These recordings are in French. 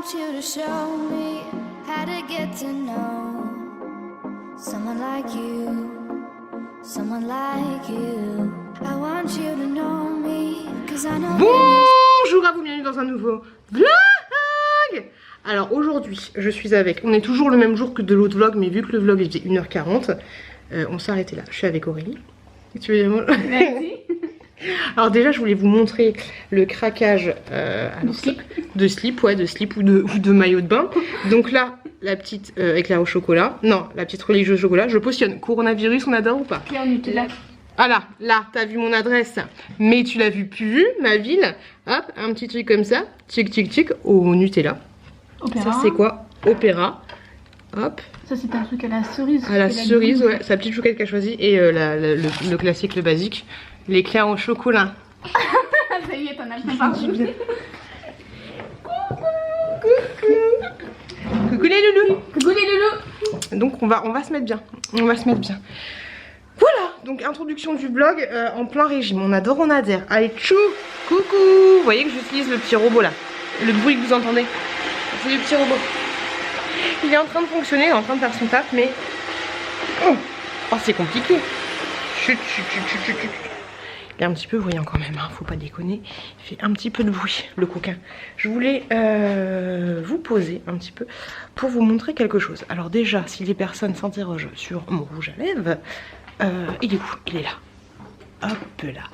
want you to show me how to get to know someone like you, someone like you. I want you to know me, 'cause I know. Bonjour à vous, bienvenue dans un nouveau vlog. Alors aujourd'hui, je suis avec, on est toujours le même jour que de l'autre vlog, mais vu que le vlog était 1h40, on s'est arrêté là. Je suis avec Aurélie. Tu veux dire moi? Merci. Alors déjà, je voulais vous montrer le craquage de slip ou de maillot de bain. Donc là, la petite éclair au chocolat, non, la petite religieuse au chocolat, je cautionne. Coronavirus, on adore ou pas? Claire Nutella. Ah là, t'as vu mon adresse, mais tu l'as vu plus, ma ville. Hop, un petit truc comme ça, tic tic tic, au Nutella. Opéra. Ça c'est quoi? Opéra. Hop. Ça c'est un truc à la cerise. À la cerise, ouais, sa petite chouquette qu'elle a choisi. Et le classique, le basique, l'éclair au chocolat. Ça y est, t'en as plein partout. Coucou les loulous. Coucou les loulous. Donc on va se mettre bien. On va se mettre bien. Voilà, donc introduction du vlog en plein régime. On adore, on adhère. Allez, tchou, coucou. Vous voyez que j'utilise le petit robot là. Le bruit que vous entendez, c'est le petit robot. Il est en train de fonctionner, il est en train de faire son taf, mais... Oh, c'est compliqué. Chut, chut, chut, chut, chut, chut. Il est un petit peu bruyant quand même, hein, faut pas déconner. Il fait un petit peu de bruit, le coquin. Je voulais vous poser un petit peu pour vous montrer quelque chose. Alors déjà, si les personnes s'interrogent sur mon rouge à lèvres, il est où? Il est là. Hop là.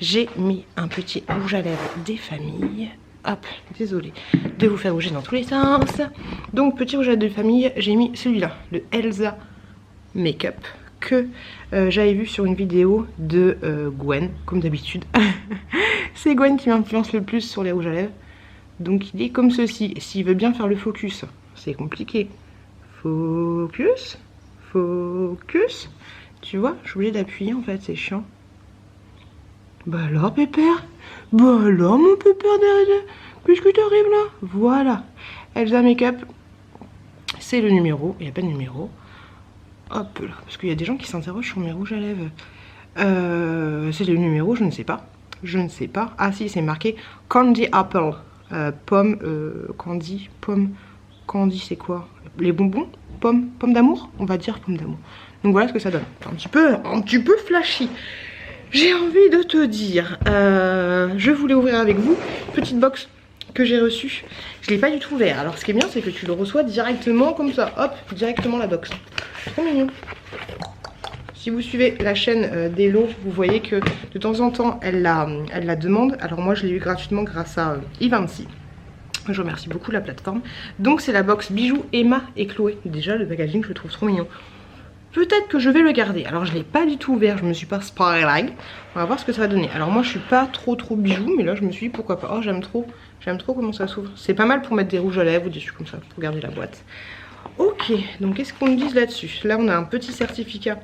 J'ai mis un petit rouge à lèvres des familles. Hop, désolée de vous faire bouger dans tous les sens. Donc petit rouge à lèvres de famille, j'ai mis celui-là, le Elsa Makeup, que j'avais vu sur une vidéo de Gwen, comme d'habitude. C'est Gwen qui m'influence le plus sur les rouges à lèvres. Donc il est comme ceci. S'il veut bien faire le focus, c'est compliqué. Focus, focus. Tu vois, je suis obligée d'appuyer en fait, c'est chiant. Bah alors pépère, bah alors mon pépère derrière, qu'est-ce que t'arrives là? Voilà, Elsa Makeup, c'est le numéro, il n'y a pas de numéro. Hop là, parce qu'il y a des gens qui s'interrogent sur mes rouges à lèvres. C'est le numéro, je ne sais pas. Je ne sais pas. Ah si, c'est marqué Candy Apple. Pomme, candy, pomme. Candy, c'est quoi? Les bonbons? Pomme, pomme d'amour? On va dire pomme d'amour. Donc voilà ce que ça donne. Un petit peu flashy. J'ai envie de te dire, je voulais ouvrir avec vous une petite box que j'ai reçue. Je ne l'ai pas du tout ouvert. Alors ce qui est bien, c'est que tu le reçois directement comme ça. Hop, directement la box. Trop mignon. Si vous suivez la chaîne d'Hello, vous voyez que de temps en temps, elle la demande. Alors moi, je l'ai eu gratuitement grâce à Ivancy. Je remercie beaucoup la plateforme. Donc c'est la box bijoux Emma et Chloé. Déjà, le packaging, je le trouve trop mignon. Peut-être que je vais le garder. Alors je l'ai pas du tout ouvert, je me suis pas spoilé. On va voir ce que ça va donner. Alors moi je suis pas trop bijoux, mais là je me suis dit pourquoi pas. Oh j'aime trop comment ça s'ouvre. C'est pas mal pour mettre des rouges à lèvres ou des trucs comme ça, pour garder la boîte. Ok, donc qu'est-ce qu'on nous dit là-dessus? Là on a un petit certificat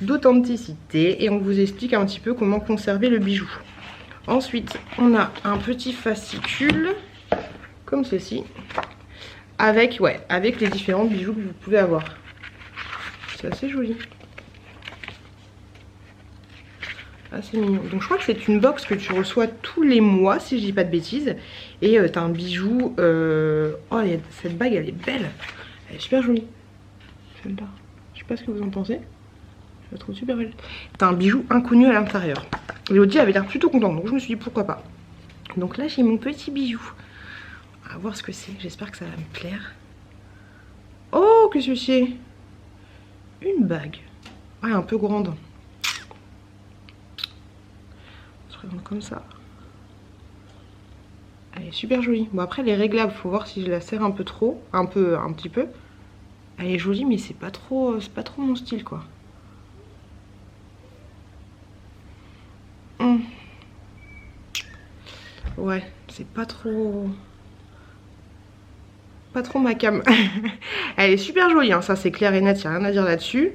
d'authenticité et on vous explique un petit peu comment conserver le bijou. Ensuite on a un petit fascicule comme ceci avec les différents bijoux que vous pouvez avoir. C'est assez joli. Assez mignon. Donc je crois que c'est une box que tu reçois tous les mois si je dis pas de bêtises. Et t'as un bijou. Oh cette bague elle est belle. Elle est super jolie. Celle-là. Je sais pas ce que vous en pensez. Je la trouve super belle. T'as un bijou inconnu à l'intérieur. Elodie avait l'air plutôt contente. Donc je me suis dit pourquoi pas. Donc là j'ai mon petit bijou. On va voir ce que c'est. J'espère que ça va me plaire. Oh qu'est-ce que c'est? Une bague. Ah, un peu grande. On se regarde comme ça. Elle est super jolie. Bon après elle est réglable. Faut voir si je la serre un peu trop. Un petit peu. Elle est jolie mais c'est pas trop mon style quoi. Ouais, c'est pas trop ma cam. Elle est super jolie, hein, ça c'est clair et net, il n'y a rien à dire là-dessus.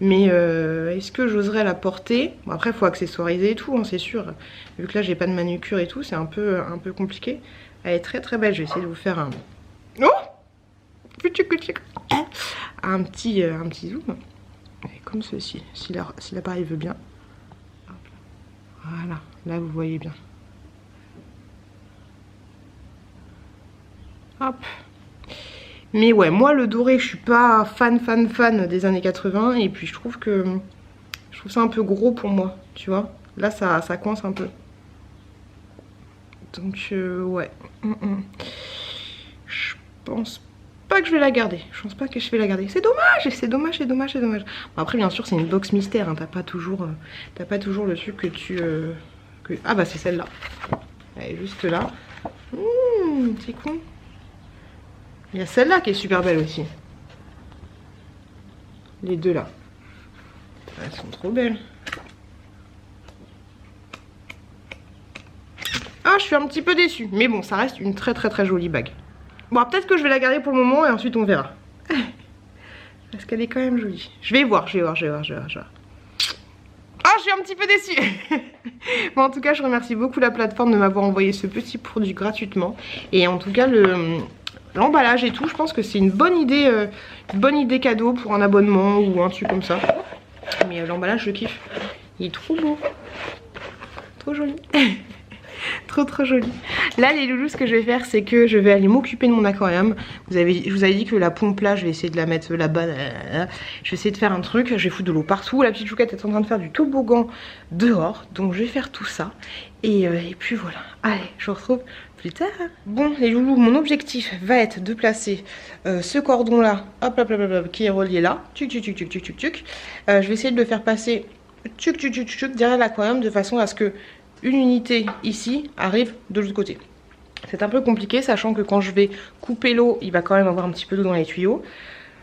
Mais est-ce que j'oserais la porter? Bon, après il faut accessoiriser et tout, hein, c'est sûr. Vu que là j'ai pas de manucure et tout, c'est un peu compliqué. Elle est très belle, je vais essayer de vous faire un... Oh, un petit zoom. Comme ceci, si l'appareil veut bien. Voilà, là vous voyez bien. Hop. Mais ouais, moi le doré, je suis pas fan des années 80. Et puis je trouve ça un peu gros pour moi, tu vois. Là ça coince un peu. Donc ouais. Je pense pas que je vais la garder. Je pense pas que je vais la garder. C'est dommage, c'est dommage. Bon, après bien sûr c'est une box mystère, hein. T'as pas toujours le truc que tu... Ah bah c'est celle-là. Elle est juste là. C'est con. Il y a celle-là qui est super belle aussi. Les deux là. Elles sont trop belles. Ah, je suis un petit peu déçue. Mais bon, ça reste une très jolie bague. Bon, peut-être que je vais la garder pour le moment et ensuite on verra. Parce qu'elle est quand même jolie. Je vais voir. Ah, je suis un petit peu déçue. Bon, en tout cas, je remercie beaucoup la plateforme de m'avoir envoyé ce petit produit gratuitement. Et en tout cas, l'emballage et tout, je pense que c'est une bonne idée cadeau pour un abonnement ou un truc comme ça. Mais l'emballage, je kiffe. Il est trop beau. Trop joli. Trop joli. Là les loulous, ce que je vais faire, c'est que je vais aller m'occuper de mon aquarium. Je vous avais dit que la pompe là, je vais essayer de la mettre là-bas. Je vais essayer de faire un truc. Je vais foutre de l'eau partout. La petite chouquette est en train de faire du toboggan dehors. Donc je vais faire tout ça. Et puis voilà. Allez, je vous retrouve plus tard. Bon les loulous, mon objectif va être de placer ce cordon là, hop, qui est relié là. Je vais essayer de le faire passer derrière l'aquarium de façon à ce que une unité ici arrive de l'autre côté. C'est un peu compliqué, sachant que quand je vais couper l'eau, il va quand même avoir un petit peu d'eau dans les tuyaux.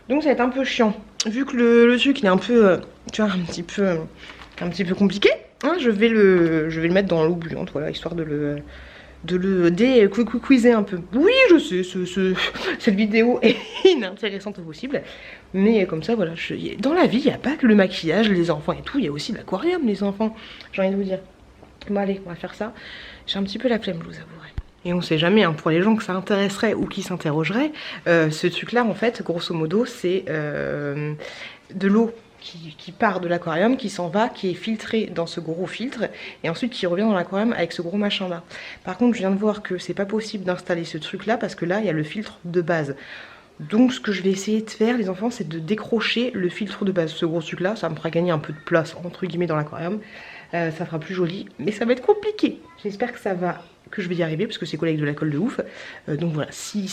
Donc ça va être un peu chiant. Vu que le truc il est un peu, tu vois, un petit peu compliqué, hein, je vais le mettre dans l'eau bouillante, voilà, histoire de le déquizer un peu. Oui, je sais, cette vidéo est inintéressante au possible. Mais comme ça, voilà, dans la vie, il n'y a pas que le maquillage, les enfants et tout, il y a aussi l'aquarium, les enfants, j'ai envie de vous dire. Bon allez, on va faire ça. J'ai un petit peu la flemme, je vous avouerai. Et on sait jamais, hein, pour les gens que ça intéresserait ou qui s'interrogeraient, ce truc là en fait, grosso modo, c'est de l'eau qui part de l'aquarium, qui s'en va, qui est filtrée dans ce gros filtre, et ensuite qui revient dans l'aquarium avec ce gros machin là. Par contre, je viens de voir que c'est pas possible d'installer ce truc là, parce que là, il y a le filtre de base. Donc ce que je vais essayer de faire les enfants, c'est de décrocher le filtre de base. Ce gros truc là, ça me fera gagner un peu de place entre guillemets dans l'aquarium. Ça fera plus joli, mais ça va être compliqué. J'espère que je vais y arriver, parce que c'est collé avec de la colle de ouf. Donc voilà, si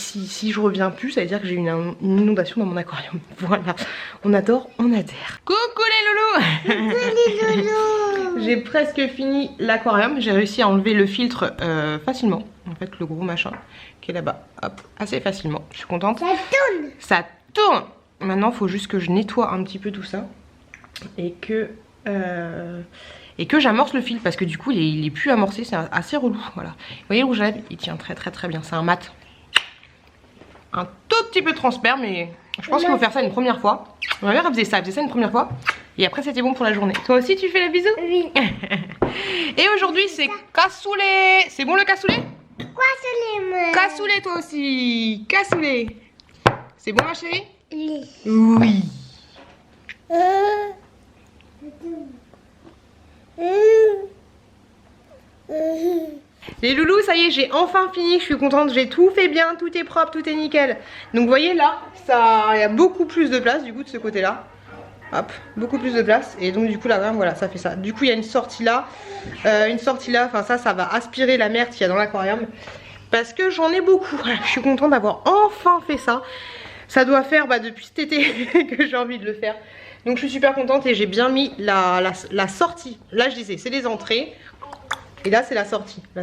je reviens plus, ça veut dire que j'ai une inondation dans mon aquarium. Voilà, on adore, on adhère. Coucou les loulous. Coucou les loulous. J'ai presque fini l'aquarium, j'ai réussi à enlever le filtre facilement. En fait, le gros machin qui est là-bas, hop, assez facilement. Je suis contente. Ça tourne. Maintenant, il faut juste que je nettoie un petit peu tout ça. Et que j'amorce le fil, parce que du coup il est plus amorcé, c'est assez relou. Voilà. Vous voyez le rouge à lèvres, il tient très bien, c'est un mat. Un tout petit peu transparent, mais je pense qu'il faut faire ça une première fois. Ma mère elle faisait ça une première fois, et après c'était bon pour la journée. Toi aussi tu fais les bisous? Oui. Et aujourd'hui c'est cassoulet. C'est bon le cassoulet? Cassoulet. Cassoulet toi aussi. Cassoulet. C'est bon ma chérie? Oui. Oui. Les loulous, ça y est, j'ai enfin fini, je suis contente, j'ai tout fait bien, tout est propre, tout est nickel. Donc vous voyez là, il y a beaucoup plus de place du coup de ce côté là. Hop, beaucoup plus de place. Et donc du coup là, voilà, ça fait ça. Du coup il y a une sortie là, enfin ça va aspirer la merde qu'il y a dans l'aquarium. Parce que j'en ai beaucoup. Je suis contente d'avoir enfin fait ça. Ça doit faire depuis cet été que j'ai envie de le faire. Donc je suis super contente et j'ai bien mis la sortie. Là je disais c'est les entrées. Et là c'est la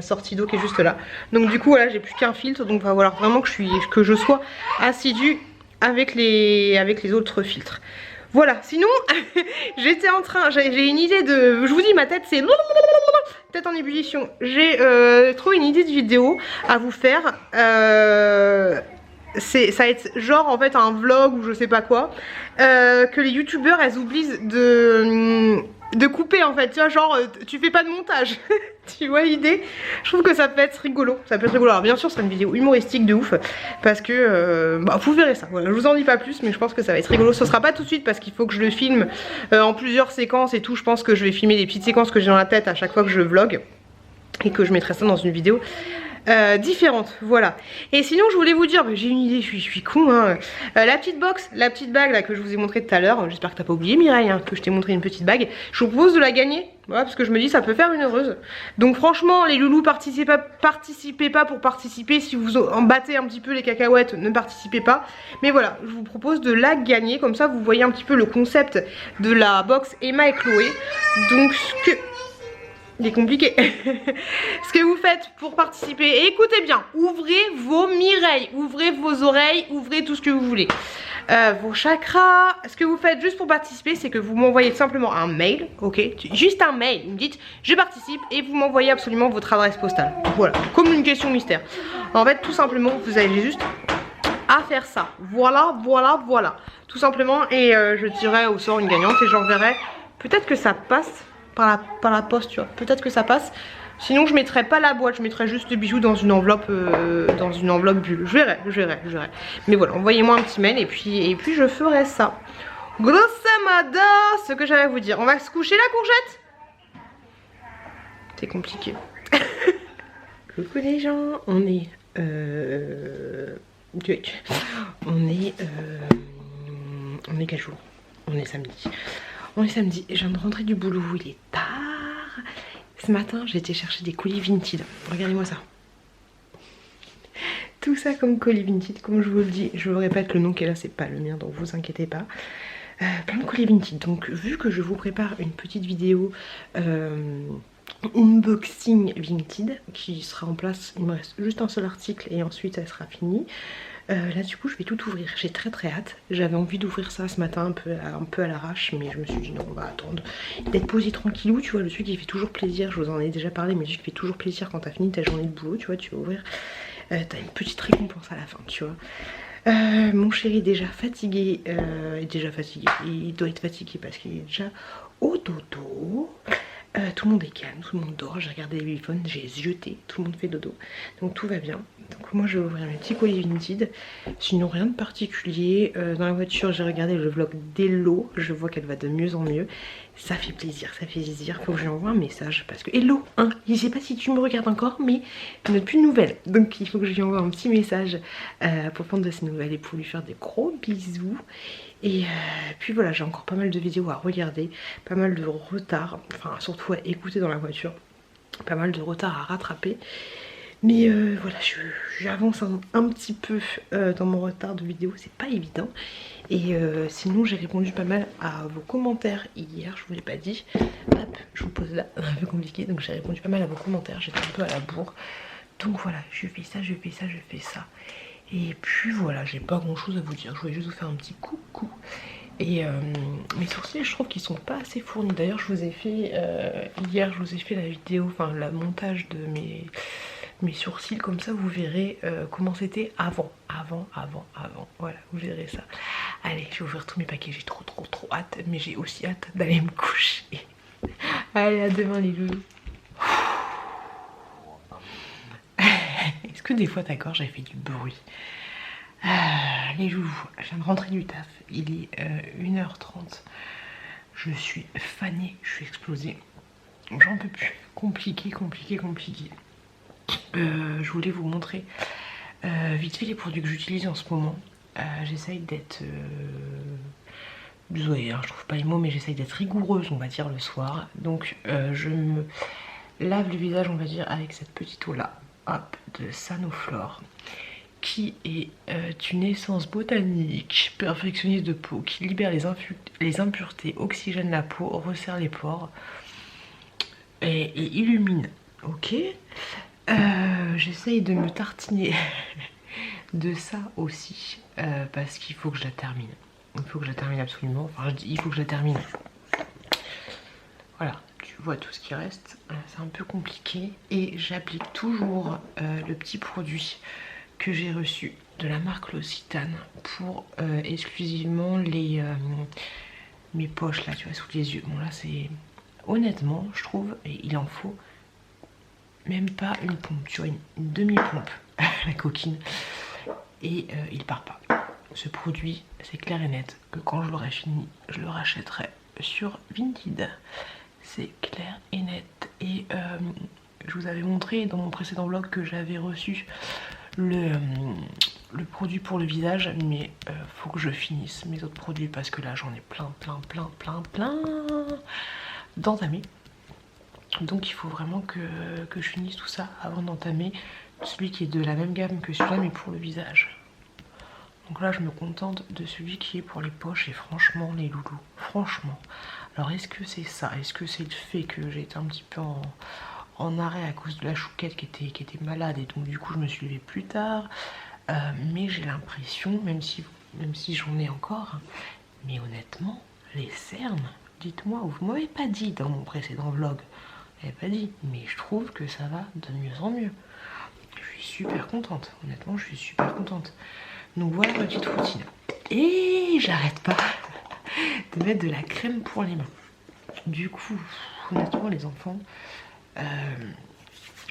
sortie d'eau qui est juste là. Donc du coup voilà, j'ai plus qu'un filtre. Donc il va falloir vraiment que je sois assidue avec les autres filtres. Voilà, sinon j'étais en train, j'ai une idée de... Je vous dis ma tête c'est... Tête en ébullition. J'ai trouvé une idée de vidéo à vous faire. Ça va être genre en fait un vlog ou je sais pas quoi, que les youtubeurs elles oublient de couper en fait, tu vois, genre tu fais pas de montage. Tu vois l'idée? Je trouve que ça peut être rigolo, Alors bien sûr c'est une vidéo humoristique de ouf, parce que vous verrez ça, voilà, je vous en dis pas plus, mais je pense que ça va être rigolo. Ce sera pas tout de suite parce qu'il faut que je le filme en plusieurs séquences et tout. Je pense que je vais filmer des petites séquences que j'ai dans la tête à chaque fois que je vlog, et que je mettrai ça dans une vidéo. différentes, voilà. Et sinon je voulais vous dire, bah, j'ai une idée, je suis con hein. La petite box, la petite bague là que je vous ai montré tout à l'heure, j'espère que t'as pas oublié Mireille hein, que je t'ai montré une petite bague. Je vous propose de la gagner, voilà, parce que je me dis ça peut faire une heureuse. Donc franchement les loulous, participez pas pour participer. Si vous en battez un petit peu les cacahuètes, ne participez pas. Mais voilà, je vous propose de la gagner, comme ça vous voyez un petit peu le concept de la box Emma et Chloé. Donc ce que... Il est compliqué. Ce que vous faites pour participer, et écoutez bien, ouvrez vos mireilles, ouvrez vos oreilles, ouvrez tout ce que vous voulez. Vos chakras. Ce que vous faites juste pour participer, c'est que vous m'envoyez simplement un mail, ok, juste un mail, vous me dites je participe et vous m'envoyez absolument votre adresse postale. Voilà, communication mystère. En fait, tout simplement, vous avez juste à faire ça. Voilà, tout simplement. Et je tirerai au sort une gagnante et j'enverrai. Peut-être que ça passe par la poste, tu vois. Peut-être que ça passe. Sinon, je mettrai pas la boîte, je mettrai juste le bijou dans une enveloppe bulle. Je verrai. Mais voilà, envoyez-moi un petit mail et puis je ferai ça. Grosso modo, ce que j'allais vous dire. On va se coucher la courgette. C'est compliqué. Coucou les gens, on est quel jour? On est samedi. On est samedi et je viens de rentrer du boulot, il est tard. Ce matin, j'ai été chercher des colis Vinted. Regardez-moi ça. Tout ça comme colis Vinted, comme je vous le dis. Je vous répète, le nom qui est là, c'est pas le mien, donc vous inquiétez pas. Plein de colis Vinted. Donc, vu que je vous prépare une petite vidéo unboxing Vinted qui sera en place, il me reste juste un seul article et ensuite elle sera finie. Là du coup je vais tout ouvrir, j'ai très hâte. J'avais envie d'ouvrir ça ce matin un peu à l'arrache, mais je me suis dit non, on va attendre d'être posé tranquillou, tu vois, le truc qui fait toujours plaisir. Je vous en ai déjà parlé, mais le truc qui fait toujours plaisir quand t'as fini ta journée de boulot, tu vois, tu vas ouvrir, t'as une petite récompense à la fin, tu vois. Mon chéri est déjà fatigué, il doit être fatigué parce qu'il est déjà au dodo. Tout le monde est calme, tout le monde dort, j'ai regardé les téléphones, j'ai zioté, tout le monde fait dodo, donc tout va bien. Donc moi je vais ouvrir mes petits colis Vinted, sinon rien de particulier. Dans la voiture j'ai regardé le vlog d'Hello, je vois qu'elle va de mieux en mieux, ça fait plaisir, faut que je lui envoie un message parce que Hello, hein, je sais pas si tu me regardes encore mais tu n'as plus de nouvelles, donc il faut que je lui envoie un petit message pour prendre de ses nouvelles et pour lui faire des gros bisous. Et puis voilà, j'ai encore pas mal de vidéos à regarder, pas mal de retard, enfin surtout à écouter dans la voiture, pas mal de retard à rattraper. Mais voilà, j'avance un petit peu dans mon retard de vidéo, c'est pas évident. Et sinon j'ai répondu pas mal à vos commentaires hier, je vous l'ai pas dit. Hop, je vous pose là, un peu compliqué, donc j'ai répondu pas mal à vos commentaires, j'étais un peu à la bourre. Donc voilà, je fais ça. Et puis voilà, j'ai pas grand chose à vous dire, je voulais juste vous faire un petit coucou. Et mes sourcils, je trouve qu'ils sont pas assez fournis. D'ailleurs, je vous ai fait hier, je vous ai fait la vidéo, enfin la montage de mes sourcils, comme ça vous verrez comment c'était avant. Voilà, vous verrez ça. Allez, je vais ouvrir tous mes paquets, j'ai trop hâte, mais j'ai aussi hâte d'aller me coucher. Allez, à demain les loulous. Est-ce que des fois ta gorge a fait du bruit? Les loulous, je viens de rentrer du taf, il est 1h30. Je suis fanée, je suis explosée. J'en peux plus. Compliqué. Je voulais vous montrer vite fait les produits que j'utilise en ce moment. J'essaye d'être... désolée, hein, je trouve pas les mots, mais j'essaye d'être rigoureuse, on va dire, le soir. Donc je me lave le visage, on va dire, avec cette petite eau là. Hop, de Sanoflore, qui est une essence botanique perfectionniste de peau qui libère les impuretés, oxygène la peau, resserre les pores et illumine. Ok, j'essaye de me tartiner de ça aussi parce qu'il faut que je la termine. Il faut que je la termine absolument. Enfin, je dis il faut que je la termine. Voilà. Tu vois tout ce qui reste, c'est un peu compliqué et j'applique toujours le petit produit que j'ai reçu de la marque L'Occitane pour exclusivement mes poches là, tu vois, sous les yeux. Bon là c'est honnêtement je trouve, et il en faut même pas une pompe, tu vois, une demi-pompe, la coquine, et il part pas. Ce produit, c'est clair et net que quand je l'aurai fini, je le rachèterai sur Vinted. C'est clair et net. Et je vous avais montré dans mon précédent vlog que j'avais reçu le produit pour le visage, mais faut que je finisse mes autres produits parce que là j'en ai plein d'entamer. Donc il faut vraiment que je finisse tout ça avant d'entamer celui qui est de la même gamme que celui-là mais pour le visage. Donc là je me contente de celui qui est pour les poches et franchement les loulous, franchement. Alors est-ce que c'est ça? Est-ce que c'est le fait que j'ai été un petit peu en arrêt à cause de la chouquette qui était malade et donc du coup je me suis levée plus tard, mais j'ai l'impression, même si j'en ai encore, mais honnêtement les cernes, dites-moi, vous m'avez pas dit dans mon précédent vlog, vous m'avez pas dit, mais je trouve que ça va de mieux en mieux. Je suis super contente, honnêtement je suis super contente. Donc voilà ma petite routine. Et j'arrête pas de mettre de la crème pour les mains. Du coup, honnêtement les enfants,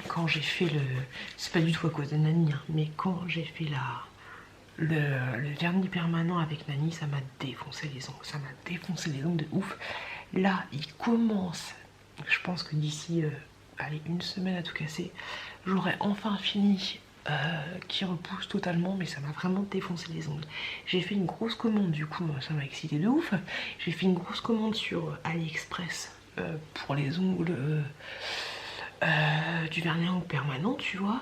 quand j'ai fait le... C'est pas du tout à cause de Nani, hein, mais quand j'ai fait le vernis permanent avec Nani, ça m'a défoncé les ongles. Ça m'a défoncé les ongles de ouf. Là, il commence. Je pense que d'ici, allez, une semaine à tout casser, j'aurai enfin fini qui repousse totalement, mais ça m'a vraiment défoncé les ongles. J'ai fait une grosse commande, du coup, ça m'a excité de ouf. J'ai fait une grosse commande sur AliExpress pour les ongles du vernis à ongles permanent, tu vois.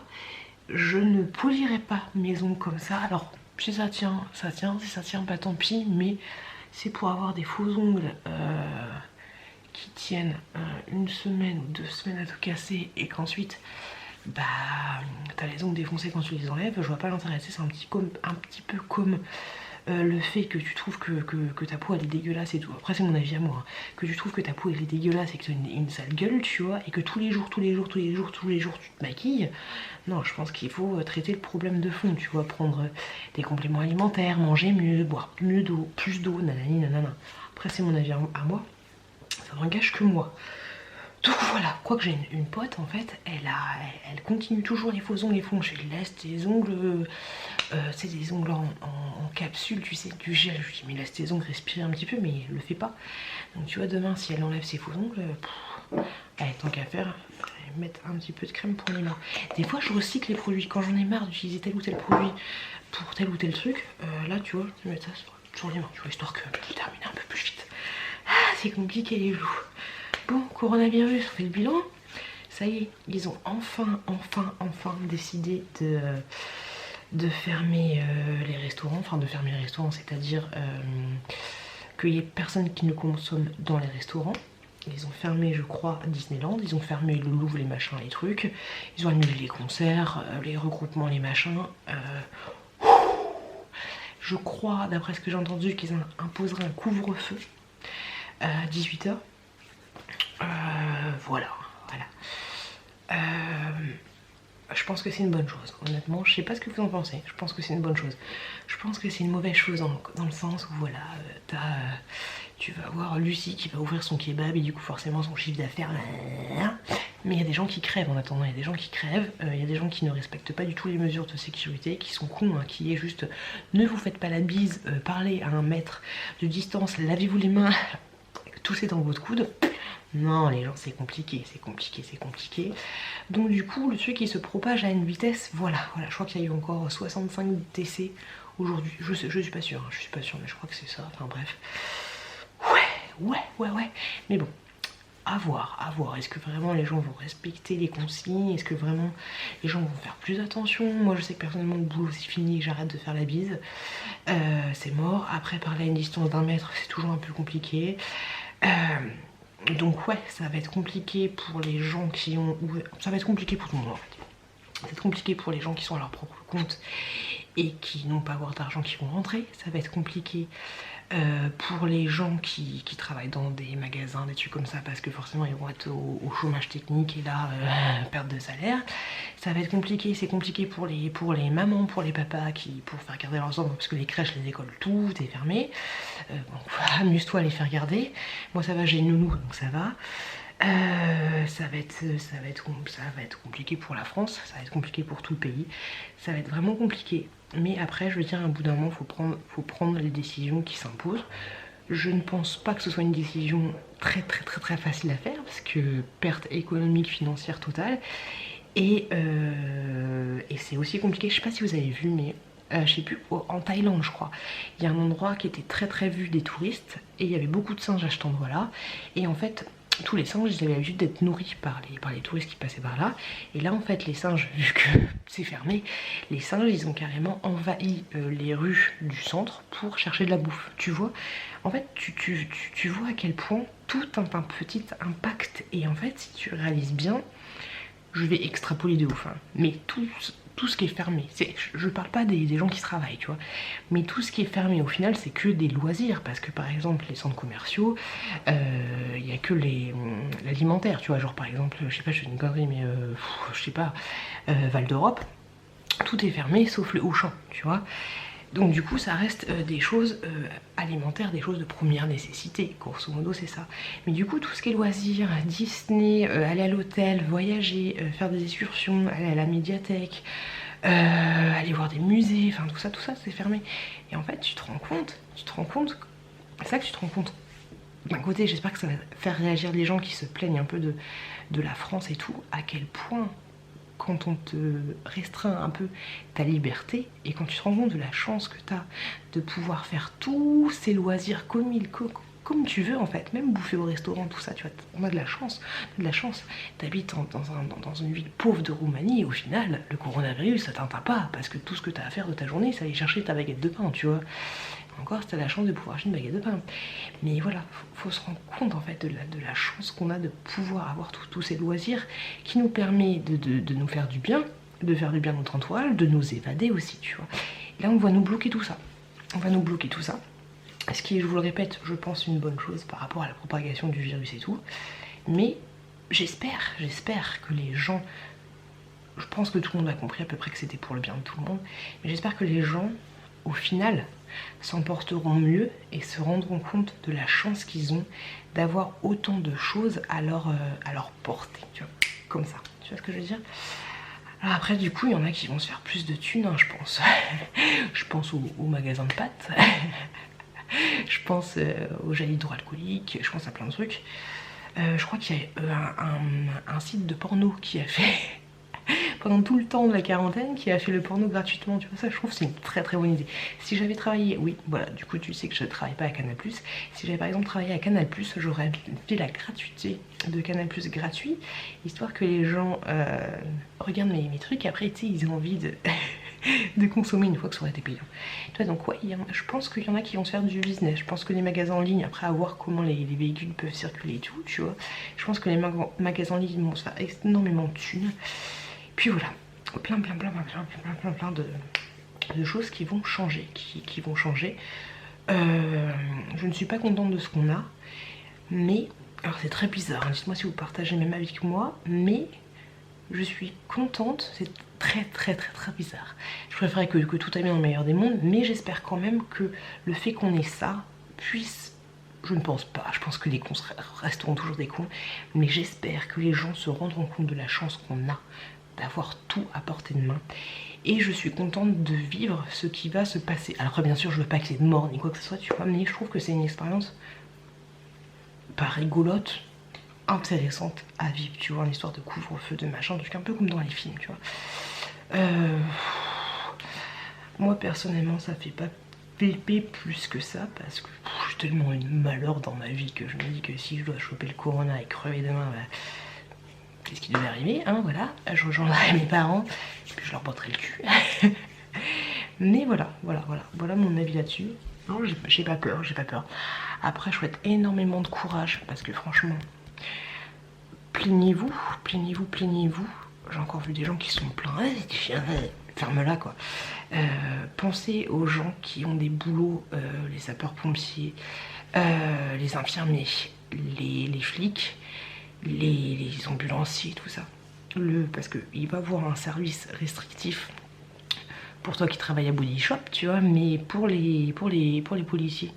Je ne polirai pas mes ongles comme ça. Alors, si ça tient, ça tient. Si ça tient pas, tant pis. Mais c'est pour avoir des faux ongles qui tiennent une semaine ou 2 semaines à tout casser et qu'ensuite, bah, t'as les ongles défoncés quand tu les enlèves. Je vois pas l'intérêt. C'est un petit peu comme le fait que tu trouves que ta peau elle est dégueulasse et tout. Après c'est mon avis à moi, hein. Que tu trouves que ta peau elle est dégueulasse et que tu as une sale gueule, tu vois, et que tous les jours tu te maquilles. Non, je pense qu'il faut traiter le problème de fond, tu vois, prendre des compléments alimentaires, manger mieux, boire mieux d'eau, plus d'eau, nanani nanana. Après c'est mon avis à moi, ça n'engage que moi. Donc voilà, quoique j'ai une pote en fait, elle continue toujours les faux ongles, les fonds, elle laisse tes ongles, c'est des ongles en capsule, tu sais, du gel. Je lui dis mais laisse tes ongles respirer un petit peu, mais elle le fait pas. Donc tu vois, demain si elle enlève ses faux ongles, allez, tant qu'à faire, mettre un petit peu de crème pour les mains. Des fois je recycle les produits, quand j'en ai marre d'utiliser tel ou tel produit pour tel ou tel truc, là tu vois, je vais mettre ça sur les mains, tu vois, histoire que je termine un peu plus vite. Ah, c'est compliqué les loups. Bon, coronavirus, on fait le bilan. Ça y est, ils ont enfin décidé de fermer les restaurants. Enfin, de fermer les restaurants, c'est-à-dire qu'il n'y ait personne qui ne consomme dans les restaurants. Ils ont fermé, je crois, Disneyland. Ils ont fermé le Louvre, les machins, les trucs. Ils ont annulé les concerts, les regroupements, les machins. Je crois, d'après ce que j'ai entendu, qu'ils imposeraient un couvre-feu à 18h. Voilà. Je pense que c'est une bonne chose, honnêtement. Je sais pas ce que vous en pensez. Je pense que c'est une bonne chose. Je pense que c'est une mauvaise chose dans le sens où voilà, tu vas avoir Lucie qui va ouvrir son kebab et du coup forcément son chiffre d'affaires. Mais il y a des gens qui crèvent en attendant. Il y a des gens qui crèvent. Il y a des gens qui ne respectent pas du tout les mesures de sécurité, qui sont cons, hein, qui est juste ne vous faites pas la bise, parlez à 1 mètre de distance, lavez-vous les mains, toussez dans votre coude. Non les gens c'est compliqué. Donc du coup le truc il se propage à une vitesse, voilà, je crois qu'il y a eu encore 65 décès aujourd'hui, je suis pas sûre, mais je crois que c'est ça, enfin bref. Ouais, mais bon, à voir, est-ce que vraiment les gens vont respecter les consignes, est-ce que vraiment les gens vont faire plus attention. Moi je sais que personnellement le boulot c'est fini, j'arrête de faire la bise, c'est mort. Après parler à une distance d'1 mètre c'est toujours un peu compliqué. Donc ouais, ça va être compliqué pour les gens qui ont... Ça va être compliqué pour tout le monde en fait. Ça va être compliqué pour les gens qui sont à leur propre compte et qui n'ont pas avoir d'argent qui vont rentrer. Ça va être compliqué pour les gens qui travaillent dans des magasins, des trucs comme ça, parce que forcément ils vont être au chômage technique et là, perte de salaire. Ça va être compliqué, c'est compliqué pour les mamans, pour les papas pour faire garder leurs enfants, parce que les crèches, les écoles, tout est fermé. Bon, amuse-toi à les faire garder. Moi ça va, j'ai une nounou, donc ça va. Ça va être compliqué pour la France, ça va être compliqué pour tout le pays, ça va être vraiment compliqué. Mais après je veux dire, à un bout d'un moment faut prendre les décisions qui s'imposent. Je ne pense pas que ce soit une décision très facile à faire parce que perte économique, financière totale. Et c'est aussi compliqué, je sais pas si vous avez vu, mais je sais plus, en Thaïlande je crois, il y a un endroit qui était très vu des touristes et il y avait beaucoup de singes à cet endroit là. Et en fait tous les singes ils avaient l'habitude d'être nourris par les touristes qui passaient par là. Et là en fait les singes, vu que c'est fermé, les singes ils ont carrément envahi les rues du centre pour chercher de la bouffe, tu vois. En fait tu vois à quel point tout a un petit impact. Et en fait si tu réalises bien, je vais extrapoler de ouf, hein, mais tout ce qui est fermé, je parle pas des gens qui travaillent, tu vois, mais tout ce qui est fermé au final c'est que des loisirs, parce que par exemple les centres commerciaux, il y a que l'alimentaire, tu vois, genre par exemple, je sais pas, je fais une connerie, mais je sais pas, Val d'Europe, tout est fermé sauf le Auchan, tu vois. Donc du coup ça reste des choses alimentaires, des choses de première nécessité, grosso modo c'est ça. Mais du coup tout ce qui est loisirs, Disney, aller à l'hôtel, voyager, faire des excursions, aller à la médiathèque, aller voir des musées, enfin tout ça c'est fermé. Et en fait tu te rends compte, c'est ça que tu te rends compte. D'un côté j'espère que ça va faire réagir les gens qui se plaignent un peu de la France et tout, à quel point quand on te restreint un peu ta liberté et quand tu te rends compte de la chance que tu as de pouvoir faire tous ces loisirs comme tu veux en fait, même bouffer au restaurant, tout ça, tu vois, on a de la chance, t'habites dans une ville pauvre de Roumanie et au final, le coronavirus ça t'atteint pas parce que tout ce que t'as à faire de ta journée c'est aller chercher ta baguette de pain, tu vois. Encore, t'as la chance de pouvoir acheter une baguette de pain. Mais voilà, faut se rendre compte en fait de la chance qu'on a de pouvoir avoir tous ces loisirs qui nous permet de nous faire du bien, de faire du bien à notre entourage, de nous évader aussi, tu vois. Et là, on va nous bloquer tout ça. Ce qui est, je vous le répète, je pense une bonne chose par rapport à la propagation du virus et tout. Mais j'espère que les gens... Je pense que tout le monde a compris à peu près que c'était pour le bien de tout le monde. Mais j'espère que les gens, au final, s'en porteront mieux et se rendront compte de la chance qu'ils ont d'avoir autant de choses à leur portée, tu vois, comme ça, tu vois ce que je veux dire. Alors après du coup il y en a qui vont se faire plus de thunes, hein, je pense. Je pense au magasin de pâtes, je pense au gel hydroalcoolique, je pense à plein de trucs. Je crois qu'il y a un site de porno qui a fait pendant tout le temps de la quarantaine, qui a fait le porno gratuitement, tu vois. Ça je trouve c'est une très bonne idée. Si j'avais travaillé, oui voilà, du coup tu sais que je ne travaille pas à Canal+, si j'avais par exemple travaillé à Canal+, j'aurais fait la gratuité de Canal+ gratuit, histoire que les gens regardent mes trucs et après tu sais ils ont envie de consommer une fois que ça aurait été payant. Tu vois, donc ouais, je pense qu'il y en a qui vont se faire du business. Je pense que les magasins en ligne, après à voir comment les véhicules peuvent circuler et tout, tu vois, je pense que les magasins en ligne vont se faire énormément de thunes. Puis voilà, plein de choses qui vont changer, qui vont changer. Je ne suis pas contente de ce qu'on a, mais, alors c'est très bizarre, hein, dites-moi si vous partagez même avis que moi, mais je suis contente, c'est très bizarre. Je préférerais que tout aille bien dans le meilleur des mondes, mais j'espère quand même que le fait qu'on ait ça puisse... Je ne pense pas, je pense que les cons resteront toujours des cons, mais j'espère que les gens se rendront compte de la chance qu'on a d'avoir tout à portée de main. Et je suis contente de vivre ce qui va se passer. Alors bien sûr je veux pas qu'il y ait de mort ni quoi que ce soit, tu vois, mais je trouve que c'est une expérience pas rigolote, intéressante à vivre, tu vois, une histoire de couvre-feu, de machin, un peu comme dans les films, tu vois. Moi personnellement ça fait pas flipper plus que ça parce que j'ai tellement eu de malheur dans ma vie que je me dis que si je dois choper le corona et crever demain, bah, qu'est-ce qui devait arriver, hein, voilà, je rejoindrai mes parents et puis je leur botterai le cul. Mais voilà mon avis là-dessus. Non, j'ai pas peur. Après je souhaite énormément de courage parce que franchement, plaignez-vous. J'ai encore vu des gens qui sont pleins, ferme-la quoi. Pensez aux gens qui ont des boulots, les sapeurs-pompiers, les infirmiers, les flics, les ambulanciers, tout ça. Parce qu'il va y avoir un service restrictif pour toi qui travailles à Body Shop, tu vois, mais pour les policiers,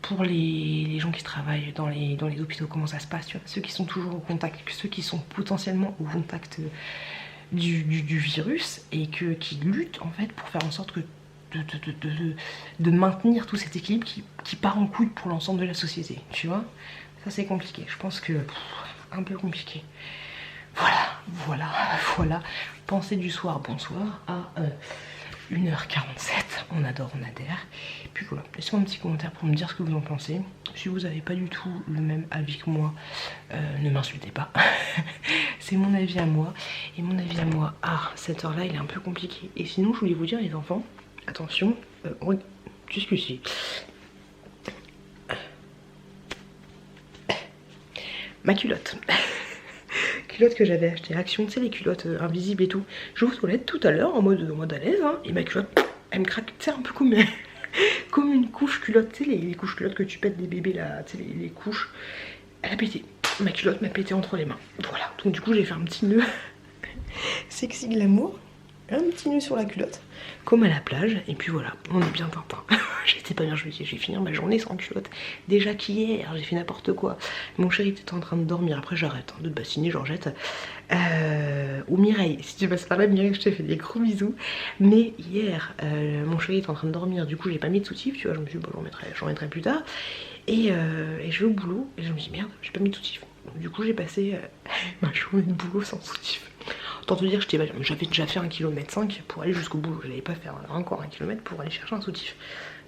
pour les gens qui travaillent dans les hôpitaux, comment ça se passe, tu vois, ceux qui sont toujours au contact, ceux qui sont potentiellement au contact du virus et qui luttent en fait pour faire en sorte que de maintenir tout cet équilibre qui part en couille pour l'ensemble de la société, tu vois. Ça c'est compliqué, je pense que un peu compliqué. Voilà. Pensée du soir, bonsoir à 1h47, on adore, on adhère. Et puis voilà, laissez-moi un petit commentaire pour me dire ce que vous en pensez. Si vous n'avez pas du tout le même avis que moi, ne m'insultez pas. C'est mon avis à moi. Et mon avis à moi, cette heure-là, il est un peu compliqué. Et sinon, je voulais vous dire, les enfants, attention, jusqu'ici. Ma culotte. Culotte que j'avais acheté Action, tu sais les culottes invisibles et tout. Je vous toilette tout à l'heure en mode à l'aise hein, et ma culotte elle me craque, tu sais un peu comme, comme une couche culotte, tu sais les couches culottes que tu pètes des bébés là, tu sais les couches. Elle a pété, ma culotte m'a pété entre les mains. Voilà, donc du coup j'ai fait un petit nœud sexy glamour, un petit nœud sur la culotte, comme à la plage, et puis voilà, on est bien Tintin. J'étais pas bien, je me dis, je vais finir ma journée sans culotte. Déjà qu'hier, j'ai fait n'importe quoi. Mon chéri était en train de dormir, après j'arrête de te bassiner, Georgette. Ou Mireille, si tu passes par là, Mireille, je te fais des gros bisous. Mais hier, mon chéri était en train de dormir, du coup j'ai pas mis de soutif, tu vois, je me suis dit, bon, j'en mettrai plus tard. Et je vais au boulot, et je me dis, merde, j'ai pas mis de soutif. Du coup j'ai passé ma journée de boulot sans soutif. Autant te dire, j'avais déjà fait 1,5 km pour aller jusqu'au boulot. J'allais pas faire encore 1 km pour aller chercher un soutif.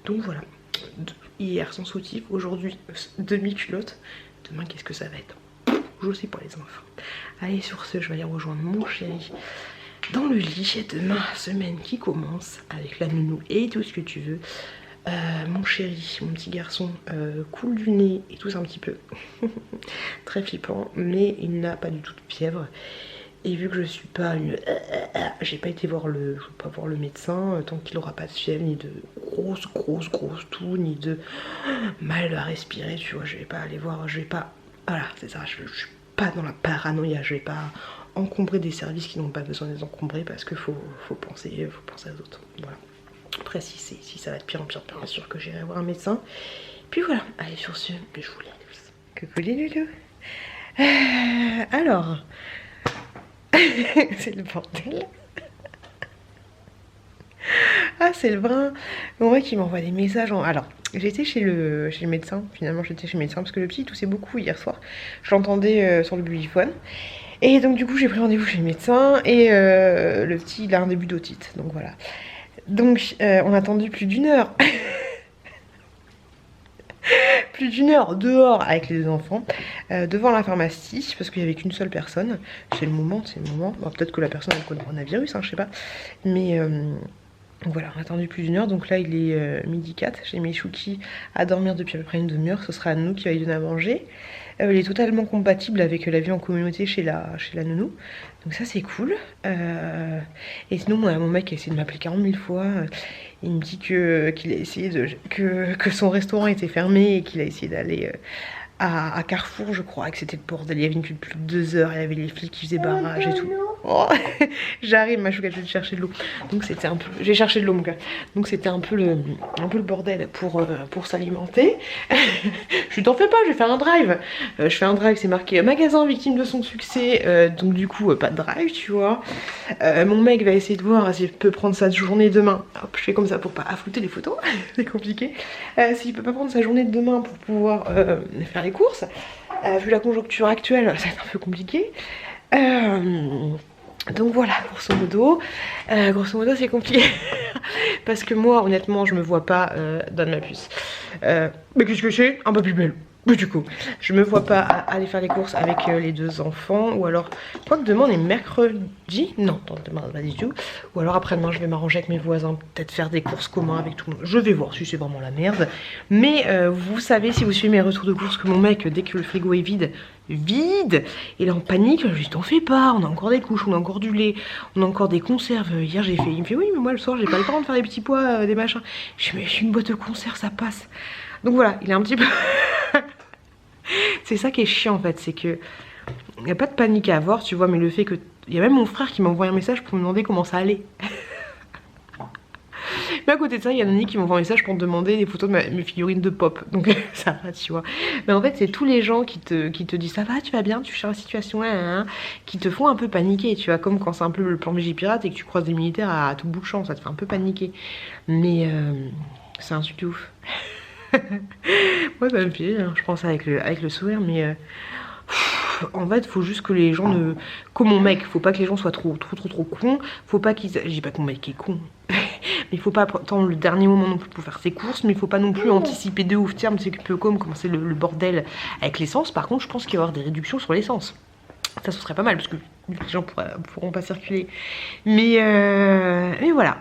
Donc voilà, hier sans soutif, aujourd'hui demi-culotte. Demain qu'est-ce que ça va être? Je sais pas les enfants. Allez sur ce, je vais aller rejoindre mon chéri dans le lit. Demain, semaine qui commence avec la nounou et tout ce que tu veux. Mon chéri, mon petit garçon coule du nez et tousse un petit peu. Très flippant, mais il n'a pas du tout de fièvre. Et vu que je suis pas une... j'ai pas été voir le... Je vais pas voir le médecin tant qu'il aura pas de fièvre, ni de grosse toux, ni de mal à respirer, tu vois. Je vais pas aller voir... Je vais pas... Voilà, c'est ça. Je suis pas dans la paranoïa. Je vais pas encombrer des services qui n'ont pas besoin d'être encombrés parce qu'il faut penser aux autres. Voilà. Après, si ça va être pire en pire, bien sûr que j'irai voir un médecin. Puis voilà. Allez, sur ce, je vous laisse. Coucou les loulous. Alors... c'est le bordel. Ah c'est le brin. Moi qui m'envoie des messages Alors j'étais chez le médecin. Finalement j'étais chez le médecin parce que le petit toussait beaucoup hier soir. Je l'entendais sur le buliphone. Et donc du coup j'ai pris rendez-vous chez le médecin. Et le petit il a un début d'otite. Donc voilà. Donc on a attendu plus d'1 heure. Plus d'1 heure dehors avec les 2 enfants, devant la pharmacie, parce qu'il n'y avait qu'une seule personne. C'est le moment. Bon, peut-être que la personne a le coronavirus, hein, je sais pas. Mais voilà, on a attendu plus d'1 heure. Donc là, il est 12h04. J'ai mis Chouki à dormir depuis à peu près une demi-heure. Ce sera nous qui va lui donner à manger. Il est totalement compatible avec la vie en communauté chez la nounou. Donc ça, c'est cool. Et sinon, mon mec a essayé de m'appeler 40 000 fois. Il me dit qu'il a essayé que son restaurant était fermé et qu'il a essayé d'aller à Carrefour, je crois, que c'était le bordel. Il y avait une queue de plus de 2 heures, il y avait les flics qui faisaient barrage et tout. Oh, j'arrive, ma chouquette, je vais te chercher de l'eau. Donc c'était un peu... J'ai cherché de l'eau, mon gars. Donc c'était un peu le bordel pour s'alimenter. Je t'en fais pas, je vais faire un drive. Je fais un drive, c'est marqué magasin victime de son succès. Donc du coup, pas de drive, tu vois. Mon mec va essayer de voir s'il peut prendre sa journée demain. Hop, je fais comme ça pour pas afflouter les photos. C'est compliqué. S'il peut pas prendre sa journée de demain pour pouvoir faire les courses. Vu la conjoncture actuelle, ça va être un peu compliqué. Donc voilà, grosso modo c'est compliqué. Parce que moi, honnêtement, je me vois pas dans ma puce. Mais qu'est-ce que c'est? Un peu plus belle. Mais du coup, je me vois pas aller faire les courses avec les 2 enfants. Ou alors, je crois que demain on est mercredi. Non, demain pas du tout. Ou alors après-demain je vais m'arranger avec mes voisins. Peut-être faire des courses communs avec tout le monde. Je vais voir si c'est vraiment la merde. Mais vous savez, si vous suivez mes retours de courses, que mon mec, dès que le frigo est vide, il est en panique. Je lui dis, t'en fais pas, on a encore des couches, on a encore du lait, on a encore des conserves. Hier il me fait oui, mais moi le soir j'ai pas le temps de faire des petits pois, des machins. Je dis, mais j'ai une boîte de conserve, ça passe. Donc voilà, il est un petit peu... C'est ça qui est chiant en fait, c'est que il n'y a pas de panique à avoir, tu vois, mais le fait que... Il y a même mon frère qui m'a envoyé un message pour me demander comment ça allait. Mais à côté de ça, il y a Nani qui m'envoie un message pour me demander des photos de mes figurines de pop. Donc ça va, tu vois. Mais en fait, c'est tous les gens qui te disent ça va, tu vas bien, tu cherches la situation, hein, qui te font un peu paniquer, tu vois. Comme quand c'est un peu le plan Vigipirate et que tu croises des militaires à tout bout de champ, ça te fait un peu paniquer. Mais c'est un truc de ouf. Ouais, ça me fait rire, je pense avec le sourire, mais en fait, faut juste que les gens ne. Comme mon mec, faut pas que les gens soient trop cons. Faut pas qu'ils. Je dis pas que mon mec est con. Mais il faut pas attendre le dernier moment non plus pour faire ses courses. Mais il faut pas non plus anticiper de ouf. Tiens, c'est un peu comme commencer le bordel avec l'essence. Par contre, je pense qu'il va y avoir des réductions sur l'essence. Ça, ce serait pas mal parce que les gens pourront pas circuler. Mais voilà.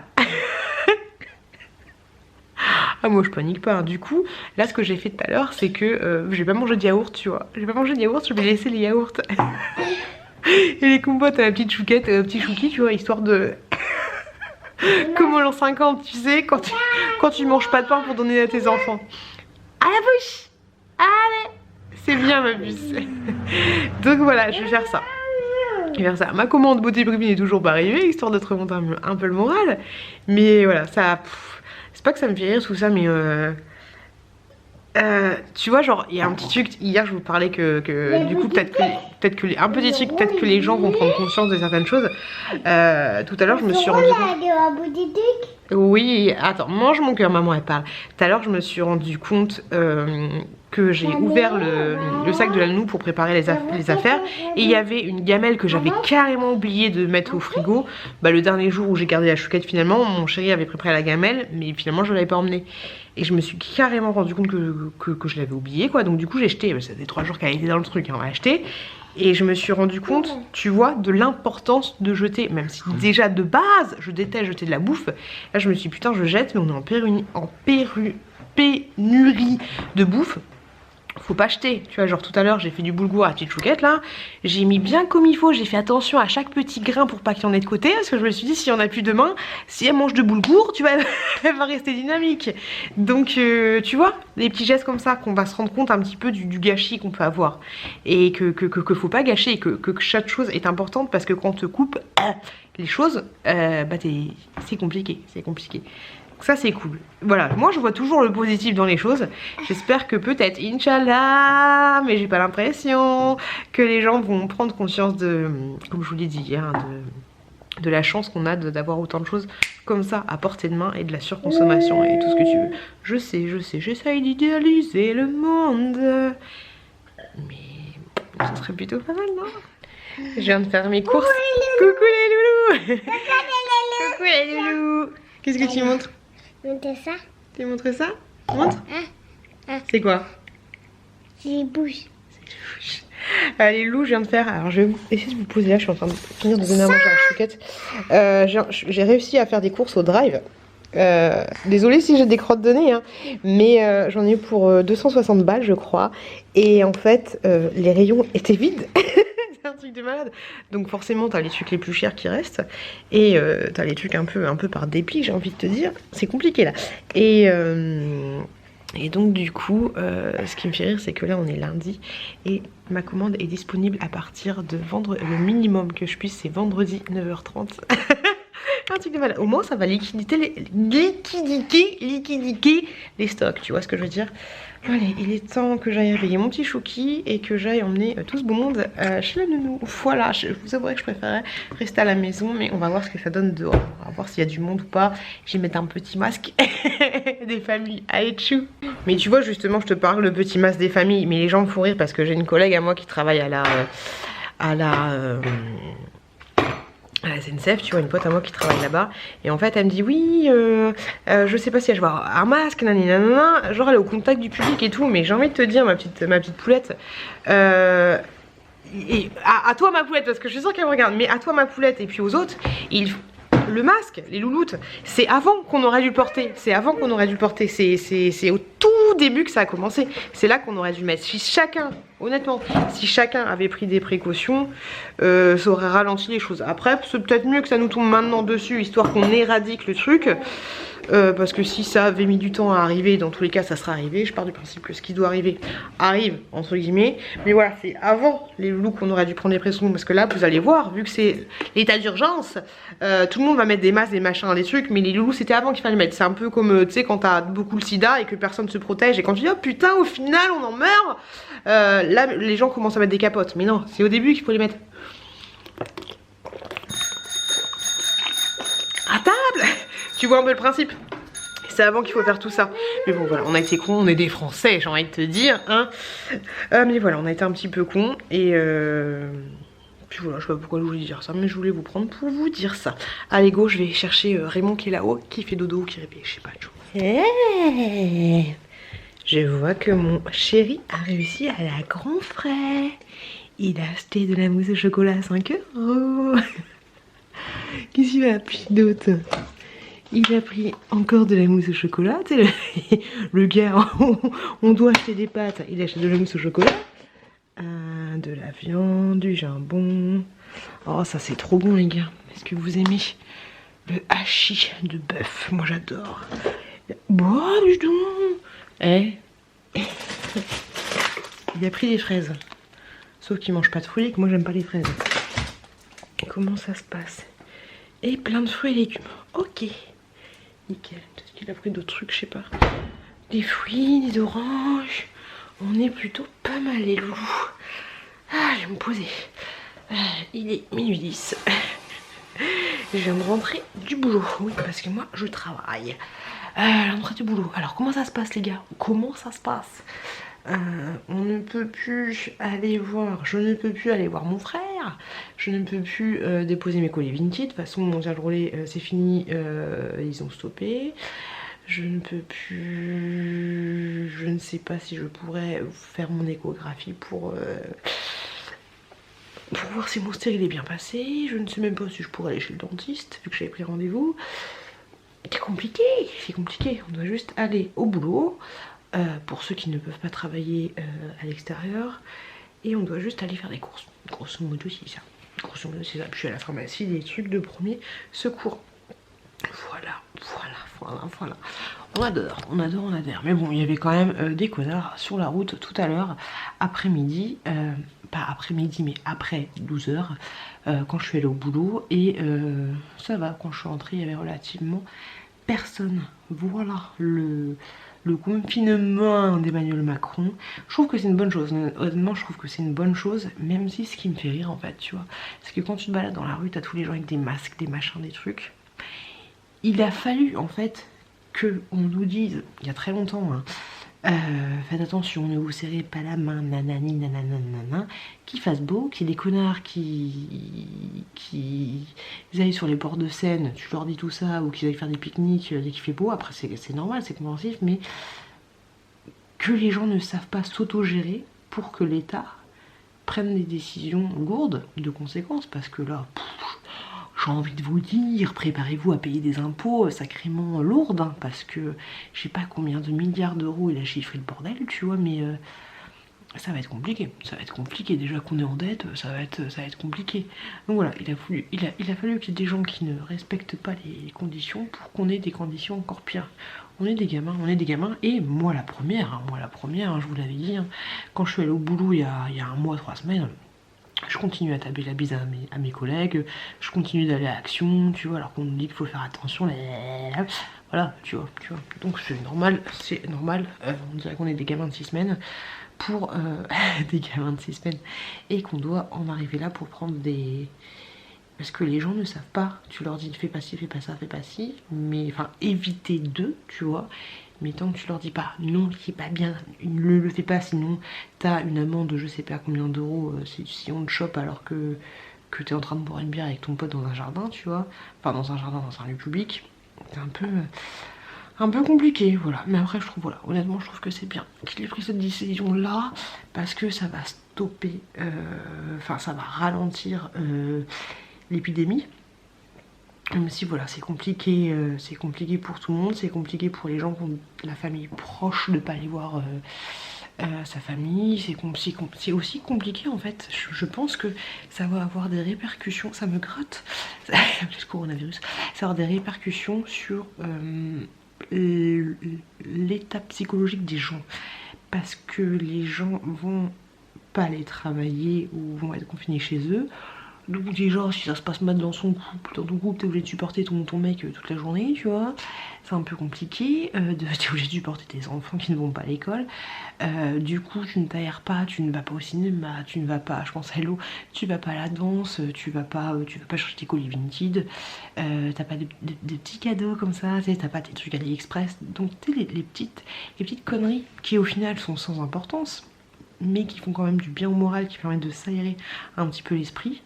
Ah, moi je panique pas, hein. Du coup là ce que j'ai fait tout à l'heure c'est que j'ai pas mangé de yaourt, tu vois. J'ai pas mangé de yaourt, je vais laisser les yaourts et les compotes à la petite chouquette, petit chouki, tu vois, histoire de comme en l'an 50, tu sais, quand tu manges pas de pain pour donner à tes enfants. À la bouche. Allez, c'est bien ma puce. Donc voilà, je vais faire ça. Je vais faire ça. Ma commande beauté privée n'est toujours pas arrivée, histoire de te remonter un peu le moral. Mais voilà, ça... C'est pas que ça me fait rire tout ça, mais tu vois, genre il y a un petit truc. Hier je vous parlais que du coup peut-être que un petit truc, peut-être que les gens vont prendre conscience de certaines choses. Tout à l'heure je me suis rendu compte. Oui, attends, mange mon cœur, maman elle parle. Tout à l'heure je me suis rendu compte que j'ai ouvert le sac de la nounou pour préparer les affaires et il y avait une gamelle que j'avais carrément oublié de mettre au frigo. Bah, le dernier jour où j'ai gardé la chouquette, finalement mon chéri avait préparé la gamelle mais finalement je ne l'avais pas emmenée et je me suis carrément rendu compte que je l'avais oublié, quoi. Donc du coup j'ai jeté, ça faisait 3 jours qu'elle était dans le truc, hein, on l'a acheté. Et je me suis rendu compte, tu vois, de l'importance de jeter. Même si déjà de base, je déteste jeter de la bouffe. Là, je me suis dit, putain, je jette, mais on est en pénurie de bouffe. Faut pas jeter, tu vois, genre tout à l'heure j'ai fait du boulgour à la petite chouquette là, j'ai mis bien comme il faut, j'ai fait attention à chaque petit grain pour pas qu'il y en ait de côté, parce que je me suis dit si on a plus demain, si elle mange de boulgour, tu vois, elle va rester dynamique. Donc tu vois, des petits gestes comme ça qu'on va se rendre compte un petit peu du gâchis qu'on peut avoir et que faut pas gâcher et que chaque chose est importante parce que quand on te coupe les choses, bah c'est compliqué, ça c'est cool. Voilà, moi je vois toujours le positif dans les choses. J'espère que peut-être, Inch'Allah, mais j'ai pas l'impression que les gens vont prendre conscience de, comme je vous l'ai dit hier, de la chance qu'on a d'avoir autant de choses comme ça à portée de main et de la surconsommation et tout ce que tu veux. Je sais, j'essaye d'idéaliser le monde. Mais ce serait plutôt pas mal, non? Je viens de faire mes courses. Coucou les loulous. Coucou les loulous. Qu'est-ce que tu montres? Montre ça. Tu montres ça? Montre. C'est quoi? C'est les bouches. Les loups, je viens de faire. Alors, je vais essayer de vous poser là. Je suis en train de finir de donner à manger à la chouquette. J'ai réussi à faire des courses au drive. Désolée si j'ai des crottes de nez, hein, mais j'en ai eu pour 260 balles, je crois. Et en fait, les rayons étaient vides. C'est un truc de malade. Donc forcément t'as les trucs les plus chers qui restent et t'as les trucs un peu par dépit, j'ai envie de te dire. C'est compliqué là. Et donc du coup ce qui me fait rire c'est que là on est lundi et ma commande est disponible à partir de vendredi. Le minimum que je puisse c'est vendredi 9h30. Un truc de malade. Au moins ça va liquider les stocks, tu vois ce que je veux dire. Allez, il est temps que j'aille réveiller mon petit chouki et que j'aille emmener tout ce beau monde chez la nounou. Voilà, je vous avouerai que je préférais rester à la maison, mais on va voir ce que ça donne dehors. On va voir s'il y a du monde ou pas. Je vais mettre un petit masque des familles. Allez, tchou. Mais tu vois, justement, je te parle le petit masque des familles, mais les gens me font rire parce que j'ai une collègue à moi qui travaille à la SNCF, tu vois, une pote à moi qui travaille là-bas. Et en fait, elle me dit oui, je sais pas si je vais avoir un masque, nanana. Genre, elle est au contact du public et tout. Mais j'ai envie de te dire, ma petite poulette. Et à toi, ma poulette, parce que je suis sûre qu'elle me regarde. Mais à toi, ma poulette, et puis aux autres, le masque, les louloutes, c'est avant qu'on aurait dû le porter. C'est avant qu'on aurait dû le porter. C'est au tout début que ça a commencé. C'est là qu'on aurait dû le mettre. Si chacun, honnêtement, si chacun avait pris des précautions, ça aurait ralenti les choses. Après, c'est peut-être mieux que ça nous tombe maintenant dessus, histoire qu'on éradique le truc. parce que si ça avait mis du temps à arriver, dans tous les cas ça sera arrivé. Je pars du principe que ce qui doit arriver arrive entre guillemets, mais voilà, c'est avant les loulous qu'on aurait dû prendre des précautions, parce que là vous allez voir, vu que c'est l'état d'urgence, tout le monde va mettre des masques, des machins, des trucs, mais les loulous c'était avant qu'il fallait mettre. C'est un peu comme tu sais quand t'as beaucoup le sida et que personne se protège, et quand tu dis oh putain au final on en meurt, là les gens commencent à mettre des capotes, mais non, c'est au début qu'il faut les mettre. À table. Tu vois un peu le principe. C'est avant qu'il faut faire tout ça. Mais bon voilà, on a été cons, on est des Français, j'ai envie de te dire, hein. Mais voilà, on a été un petit peu cons. Et puis voilà, je sais pas pourquoi je voulais dire ça, mais je voulais vous prendre pour vous dire ça. Allez go, je vais chercher Raymond qui est là-haut, qui fait dodo, qui répète, je sais pas. Hey, je vois que mon chéri a réussi à la grand frais. Il a acheté de la mousse au chocolat à 5 €. Qu'est-ce qu'il a pris d'autre? Il a pris encore de la mousse au chocolat. Tu sais, le gars, on doit acheter des pâtes. Il achète de la mousse au chocolat. De la viande, du jambon. Oh, ça c'est trop bon, les gars. Est-ce que vous aimez le hachis de bœuf? Moi j'adore. Bon, dis donc. Eh. Il a pris des fraises. Sauf qu'il mange pas de fruits et que moi j'aime pas les fraises. Comment ça se passe? Et plein de fruits et légumes. Ok. Nickel. Peut-être qu'il a pris d'autres trucs, je sais pas. Des fruits, des oranges. On est plutôt pas mal les loulous. Ah, je vais me poser. Il est minuit 10. Je viens de rentrer du boulot. Oui, parce que moi je travaille. L'entrée du boulot. Alors comment ça se passe les gars? Comment ça se passe? On ne peut plus aller voir, je ne peux plus aller voir mon frère, je ne peux plus déposer mes colis vintage, de toute façon Mondial Relais c'est fini, ils ont stoppé. Je ne peux plus, je ne sais pas si je pourrais faire mon échographie pour voir si mon stérile est bien passé. Je ne sais même pas si je pourrais aller chez le dentiste vu que j'avais pris rendez-vous. C'est compliqué, on doit juste aller au boulot. Pour ceux qui ne peuvent pas travailler à l'extérieur, et on doit juste aller faire des courses. Grosso modo c'est ça. Grosso modo c'est ça. Puis je suis à la pharmacie, des trucs de premier secours. Voilà. On adore. Mais bon, il y avait quand même des connards sur la route tout à l'heure, après-midi, pas après-midi mais après 12 h, quand je suis allée au boulot, et ça va, quand je suis rentrée il y avait relativement personne. Voilà le confinement d'Emmanuel Macron. Je trouve que c'est une bonne chose. Honnêtement, je trouve que c'est une bonne chose, même si ce qui me fait rire en fait, tu vois. Parce que quand tu te balades dans la rue, t'as tous les gens avec des masques, des machins, des trucs. Il a fallu en fait que on nous dise, il y a très longtemps, hein, faites attention, ne vous serrez pas la main, nanani, nanana, qu'il fasse beau, qu'il y ait des connards qui aillent sur les ports de Seine, tu leur dis tout ça, ou qu'ils aillent faire des pique-niques dès qu'il fait beau. Après c'est normal, c'est compréhensif, mais que les gens ne savent pas s'autogérer pour que l'État prenne des décisions lourdes de conséquences, parce que là, j'ai envie de vous dire, préparez-vous à payer des impôts sacrément lourds, hein, parce que je sais pas combien de milliards d'euros il a chiffré le bordel, tu vois, mais ça va être compliqué, déjà qu'on est en dette, ça va être compliqué. Donc voilà, il a fallu qu'il y ait des gens qui ne respectent pas les conditions pour qu'on ait des conditions encore pires. On est des gamins, et moi la première, hein, je vous l'avais dit, hein, quand je suis allée au boulot il y a un mois, 3 semaines, je continue à taper la bise à mes collègues, je continue d'aller à Action, tu vois, alors qu'on nous dit qu'il faut faire attention, voilà, tu vois. Donc c'est normal, on dirait qu'on est des gamins de 6 semaines, pour des gamins de 6 semaines, et qu'on doit en arriver là pour prendre des... Parce que les gens ne savent pas, tu leur dis fais pas ci, fais pas ça, fais pas ci, mais enfin évitez d'eux, tu vois. Mais tant que tu leur dis pas non, c'est pas bien, ne le fais pas, sinon t'as une amende de je sais pas combien d'euros si on te chope alors que t'es en train de boire une bière avec ton pote dans un jardin, tu vois. Enfin dans un jardin, dans un lieu public. C'est un peu compliqué, voilà. Mais après je trouve, voilà, honnêtement je trouve que c'est bien qu'il ait pris cette décision là, parce que ça va stopper, enfin ça va ralentir l'épidémie. Même si voilà, c'est compliqué pour tout le monde, c'est compliqué pour les gens qui ont la famille proche de pas aller voir sa famille, c'est aussi compliqué en fait. Je pense que ça va avoir des répercussions, ça me gratte, le coronavirus, ça va avoir des répercussions sur l'état psychologique des gens. Parce que les gens vont pas aller travailler ou vont être confinés chez eux. Donc déjà, si ça se passe mal dans ton couple, t'es obligé de supporter ton mec toute la journée, tu vois. C'est un peu compliqué. T'es obligé de supporter tes enfants qui ne vont pas à l'école. Du coup, tu ne t'aères pas, tu ne vas pas au cinéma, tu ne vas pas, je pense à Hello, tu vas pas à la danse, tu vas pas chercher tes colis Vinted. T'as pas des petits cadeaux comme ça, t'as pas tes trucs AliExpress. Donc tu sais, les petites conneries qui au final sont sans importance, mais qui font quand même du bien au moral, qui permettent de s'aérer un petit peu l'esprit.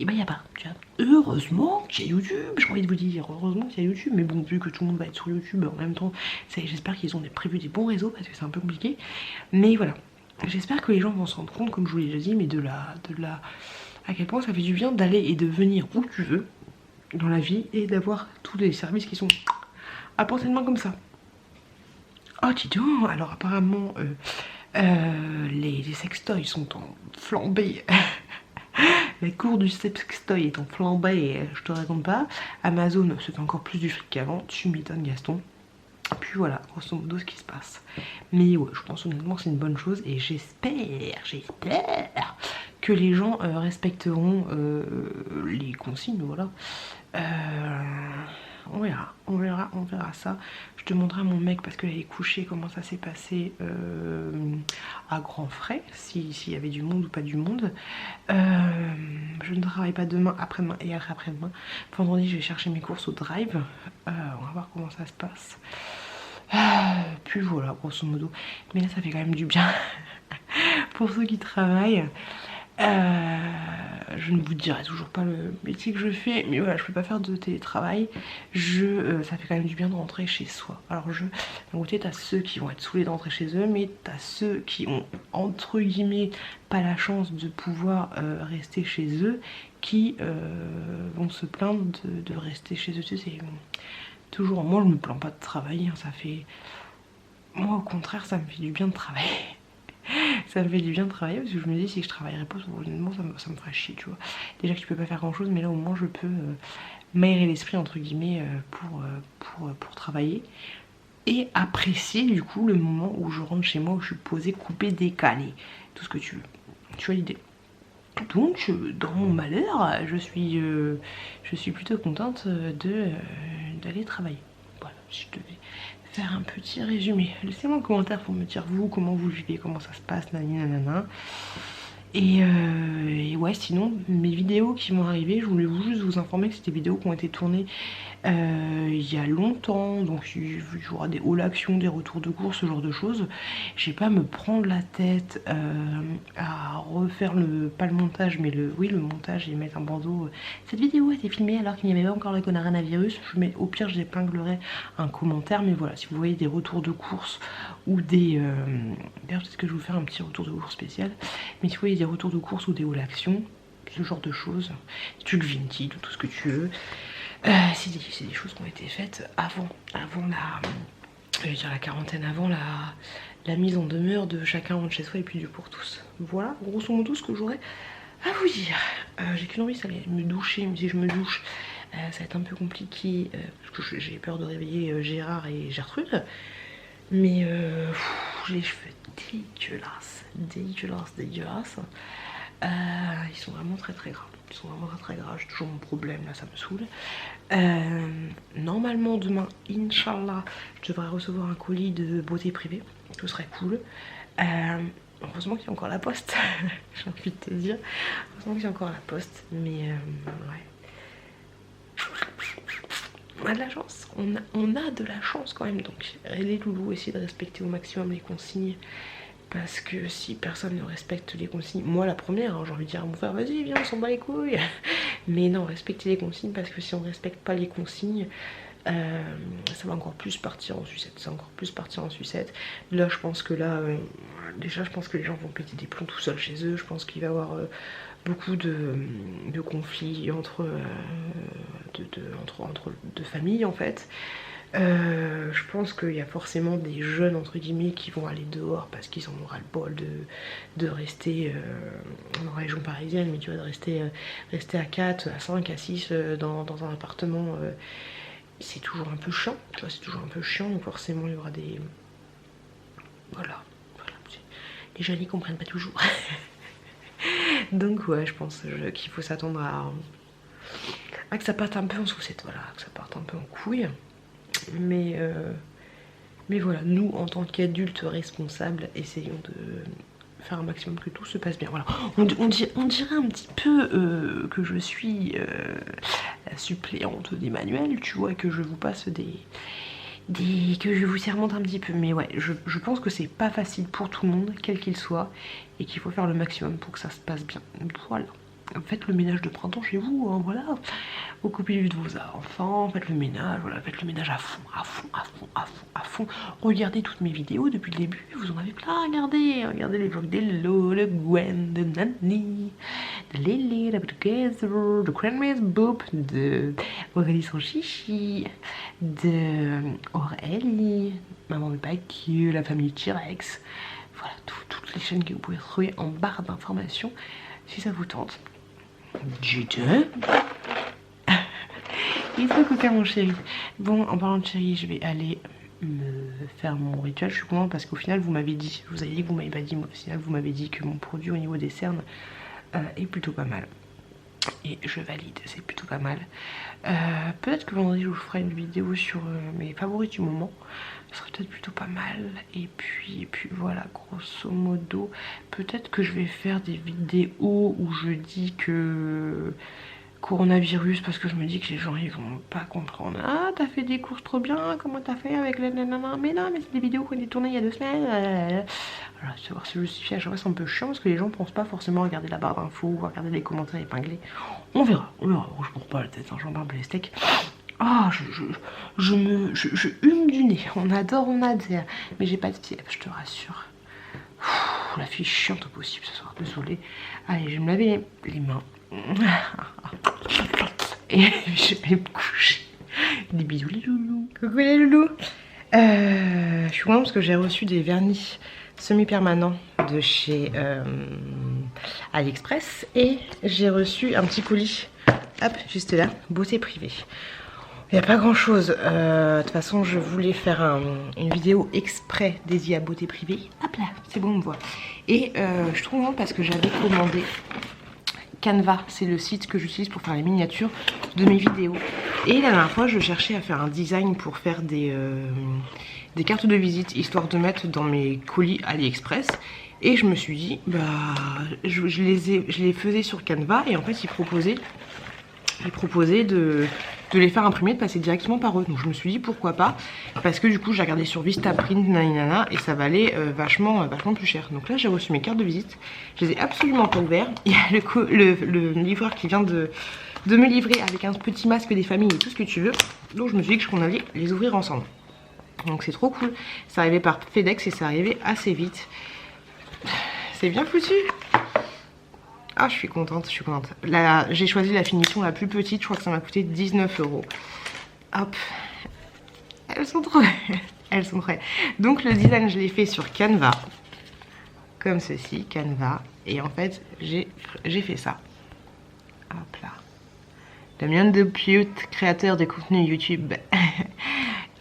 Et bah y a pas, tu vois. Heureusement qu'il y a YouTube, j'ai envie de vous dire, heureusement qu'il y a YouTube, mais bon, vu que tout le monde va être sur YouTube en même temps, j'espère qu'ils ont prévu des bons réseaux parce que c'est un peu compliqué. Mais voilà, j'espère que les gens vont se rendre compte, comme je vous l'ai déjà dit, mais à quel point ça fait du bien d'aller et de venir où tu veux dans la vie et d'avoir tous les services qui sont à portée de main comme ça. Oh dis donc, alors apparemment les sextoys sont en flambée. La cour du sextoy est en flambée, je te raconte pas. Amazon se fait encore plus du fric qu'avant, tu m'étonnes Gaston. Puis voilà, grosso modo ce qui se passe. Mais ouais, je pense honnêtement que c'est une bonne chose et j'espère que les gens respecteront les consignes, voilà. On verra ça. Je demanderai à mon mec parce qu'elle est couchée comment ça s'est passé à grands frais, s'il y avait du monde ou pas du monde. Je ne travaille pas demain, après-demain et après-demain. Vendredi je vais chercher mes courses au drive. On va voir comment ça se passe. Puis voilà, grosso modo. Mais là ça fait quand même du bien pour ceux qui travaillent. Je ne vous dirai toujours pas le métier que je fais, mais voilà, je peux pas faire de télétravail. Ça fait quand même du bien de rentrer chez soi. Alors d'un côté t'as ceux qui vont être saoulés de rentrer chez eux, mais t'as ceux qui ont entre guillemets pas la chance de pouvoir rester chez eux, qui vont se plaindre de rester chez eux. Tu sais, c'est toujours, moi je me plains pas de travailler, hein, moi au contraire ça me fait du bien de travailler. Ça me fait du bien de travailler parce que je me dis si je travaillerais pas, honnêtement ça me ferait chier, tu vois. Déjà que tu peux pas faire grand chose, mais là au moins je peux m'aérer l'esprit entre guillemets pour travailler et apprécier du coup le moment où je rentre chez moi, où je suis posée, coupée, décalée, tout ce que tu veux. Tu vois l'idée. Donc dans mon malheur, je suis plutôt contente d'aller travailler. Voilà, si je devais faire un petit résumé. Laissez-moi un commentaire pour me dire vous, comment vous le vivez, comment ça se passe, nanana. Et ouais, sinon mes vidéos qui vont arriver, je voulais juste vous informer que c'était des vidéos qui ont été tournées il y a longtemps, donc il y aura des hauls actions, des retours de course, ce genre de choses. Je vais pas me prendre la tête à refaire pas le montage, mais le montage et mettre un bandeau. Cette vidéo a été filmée alors qu'il n'y avait pas encore le coronavirus. Au pire j'épinglerai un commentaire, mais voilà, si vous voyez des retours de course ou des... D'ailleurs peut-être que je vais vous faire un petit retour de course spécial, mais si vous voyez des retours de course ou des hauls actions, ce genre de choses, tu le Vinted ou tout ce que tu veux, c'est des choses qui ont été faites avant la quarantaine, avant la mise en demeure de chacun rentre chez soi et puis Dieu pour tous. Voilà grosso modo ce que j'aurais à vous dire. J'ai qu'une envie, ça va me doucher, mais si je me douche ça va être un peu compliqué parce que j'ai peur de réveiller Gérard et Gertrude. Mais j'ai les cheveux dégueulasses. Ils sont vraiment très gras. J'ai toujours mon problème là, ça me saoule. Normalement demain, Inch'Allah, je devrais recevoir un colis de beauté privée. Ce serait cool. Heureusement qu'il y a encore la poste. J'ai envie de te dire. Heureusement qu'il y a encore la poste. Mais ouais. On a de la chance, on a de la chance quand même. Donc les loulous, essayez de respecter au maximum les consignes, parce que si personne ne respecte les consignes, moi la première, hein, j'ai envie de dire à mon frère vas-y viens on s'en bat les couilles, mais non, respectez les consignes, parce que si on ne respecte pas les consignes, ça va encore plus partir en sucette. Là je pense que déjà je pense que les gens vont péter des plombs tout seuls chez eux. Je pense qu'il va y avoir beaucoup de conflits entre familles en fait. Je pense qu'il y a forcément des jeunes entre guillemets qui vont aller dehors parce qu'ils en ont ras le bol de rester en région parisienne, mais tu vois, de rester à 4, à 5, à 6 dans un appartement, c'est toujours un peu chiant, tu vois, c'est toujours un peu chiant, donc forcément il y aura des... Voilà. Les jeunes ils comprennent pas toujours. Donc ouais, je pense qu'il faut s'attendre à que ça parte un peu en saucette, voilà, que ça parte un peu en couille. Mais voilà, nous en tant qu'adultes responsables, essayons de faire un maximum que tout se passe bien. Voilà, on dirait un petit peu que je suis la suppléante d'Emmanuel, tu vois, et que je vous passe que je vous sermente un petit peu. Mais ouais, je pense que c'est pas facile pour tout le monde, quel qu'il soit, et qu'il faut faire le maximum pour que ça se passe bien. Voilà. Faites le ménage de printemps chez vous, hein, voilà. Occupez-vous de vos enfants, faites le ménage, voilà, faites le ménage à fond, à fond, à fond, à fond, à fond. Regardez toutes mes vidéos depuis le début, vous en avez plein à regarder. Regardez les vlogs d'Hello, de Gwen, de Nani, de Lily, de Together, de Cranberries Boop, de Aurélie sans chichi, de Aurélie, Maman de Paki, la famille T-Rex. Voilà, toutes les chaînes que vous pouvez trouver en barre d'informations si ça vous tente. Dites. Il est trop coquin mon chéri. Bon, en parlant de chéri, je vais aller me faire mon rituel. Je suis contente parce qu'au final vous m'avez dit, je vous avais dit que vous m'avez pas dit, mais au final vous m'avez dit que mon produit au niveau des cernes est plutôt pas mal. Et je valide, c'est plutôt pas mal. Peut-être que vendredi je vous ferai une vidéo sur mes favoris du moment. Ce serait peut-être plutôt pas mal. Et puis voilà, grosso modo, peut-être que je vais faire des vidéos où je dis que coronavirus, parce que je me dis que les gens ils vont pas comprendre. Ah, t'as fait des courses trop bien, comment t'as fait avec la nanana? Mais non, mais c'est des vidéos qu'on a tournées il y a 2 semaines. Voilà, savoir si je justifie à chaque fois c'est un peu chiant parce que les gens pensent pas forcément regarder la barre d'infos ou regarder les commentaires épinglés. On verra. Je bourre pas la tête, hein, j'en barbe les steaks. Ah, je hume du nez. On adore, on adhère. Mais j'ai pas de fièvre, je te rassure. La fille chiante au possible ce soir, désolée. Allez, je vais me laver les mains. Et je vais me coucher. Des bisous les loulous. Coucou les loulous. Je suis contente parce que j'ai reçu des vernis semi-permanents de chez AliExpress. Et j'ai reçu un petit colis. Hop, juste là, beauté privée. Il n'y a pas grand chose. De toute façon, je voulais faire une vidéo exprès dédiée à beauté privée. Hop là, c'est bon, on me voit. Et je suis trop contente parce que j'avais commandé Canva, c'est le site que j'utilise pour faire les miniatures de mes vidéos. Et la dernière fois, je cherchais à faire un design pour faire des cartes de visite, histoire de mettre dans mes colis AliExpress. Et je me suis dit, bah, je les faisais sur Canva et en fait, ils proposaient de les faire imprimer, de passer directement par eux. Donc je me suis dit pourquoi pas, parce que du coup j'ai regardé sur Vistaprint, nanana, et ça valait vachement plus cher. Donc là j'ai reçu mes cartes de visite, je les ai absolument pas ouvertes. Il y a le livreur qui vient de me livrer avec un petit masque des familles et tout ce que tu veux. Donc je me suis dit qu'on allait les ouvrir ensemble. Donc c'est trop cool. C'est arrivé par FedEx et c'est arrivé assez vite. C'est bien foutu. Ah, je suis contente, je suis contente. Là, j'ai choisi la finition la plus petite, je crois que ça m'a coûté 19 €. Hop. Elles sont trop belles. Elles sont très belles. Donc le design, je l'ai fait sur Canva. Comme ceci, Canva. Et en fait, j'ai fait ça. Hop là. Damien de Pute, créateur de contenu YouTube.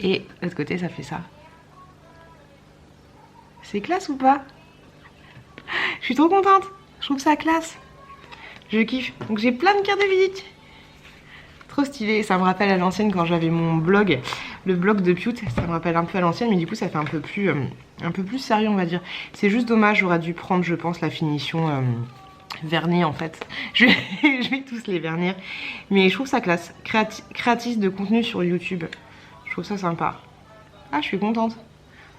Et de l'autre côté, ça fait ça. C'est classe ou pas? Je suis trop contente. Je trouve ça classe. Je kiffe. Donc j'ai plein de cartes de visite. Trop stylé. Ça me rappelle à l'ancienne quand j'avais mon blog. Le blog de Pute. Ça me rappelle un peu à l'ancienne. Mais du coup ça fait un peu plus sérieux on va dire. C'est juste dommage. J'aurais dû prendre je pense la finition vernie en fait. Je vais tous les vernir. Mais je trouve ça classe. Créatrice de contenu sur YouTube. Je trouve ça sympa. Ah je suis contente.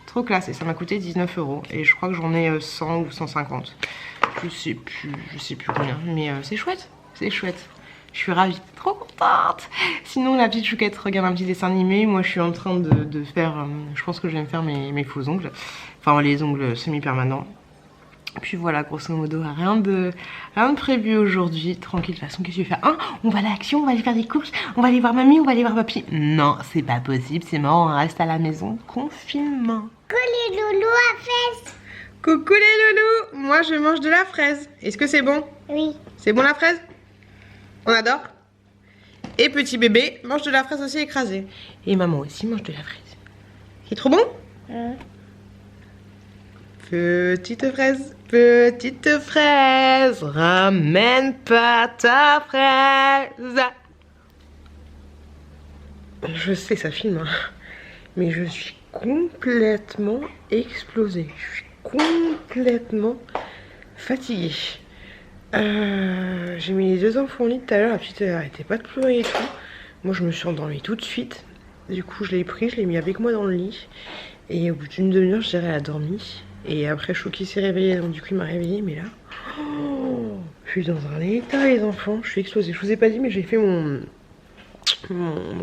Trop classe. Et ça m'a coûté 19 €. Et je crois que j'en ai 100 ou 150. Je sais plus combien, mais c'est chouette, c'est chouette. Je suis ravie, trop contente. Sinon la petite chouquette regarde un petit dessin animé. Moi je suis en train de faire, je pense que je vais me faire mes faux ongles. Enfin les ongles semi-permanents. Puis voilà, grosso modo, rien de prévu aujourd'hui. Tranquille, de toute façon, qu'est-ce que tu fais? Hein, on va à l'action, on va aller faire des courses, on va aller voir mamie, on va aller voir papy. Non, c'est pas possible, c'est marrant, on reste à la maison. Confinement. Coucou les loulous à fesses. Coucou les loulous, moi je mange de la fraise. Est-ce que c'est bon? Oui. C'est bon la fraise? On adore. Et petit bébé mange de la fraise aussi écrasée. Et maman aussi mange de la fraise. C'est trop bon? Petite fraise, ramène pas ta fraise. Je sais, ça filme, hein, mais je suis complètement explosée. Je suis complètement fatiguée. J'ai mis les deux enfants au lit tout à l'heure. La petite elle arrêtait pas de pleurer et tout. Moi, je me suis endormie tout de suite. Du coup, je l'ai pris, je l'ai mis avec moi dans le lit. Et au bout d'une demi-heure, je dirais, elle a dormi. Et après, Chouki s'est réveillé, donc du coup, il m'a réveillée. Mais là, je suis dans un état, les enfants. Je suis explosée. Je vous ai pas dit, mais j'ai fait mon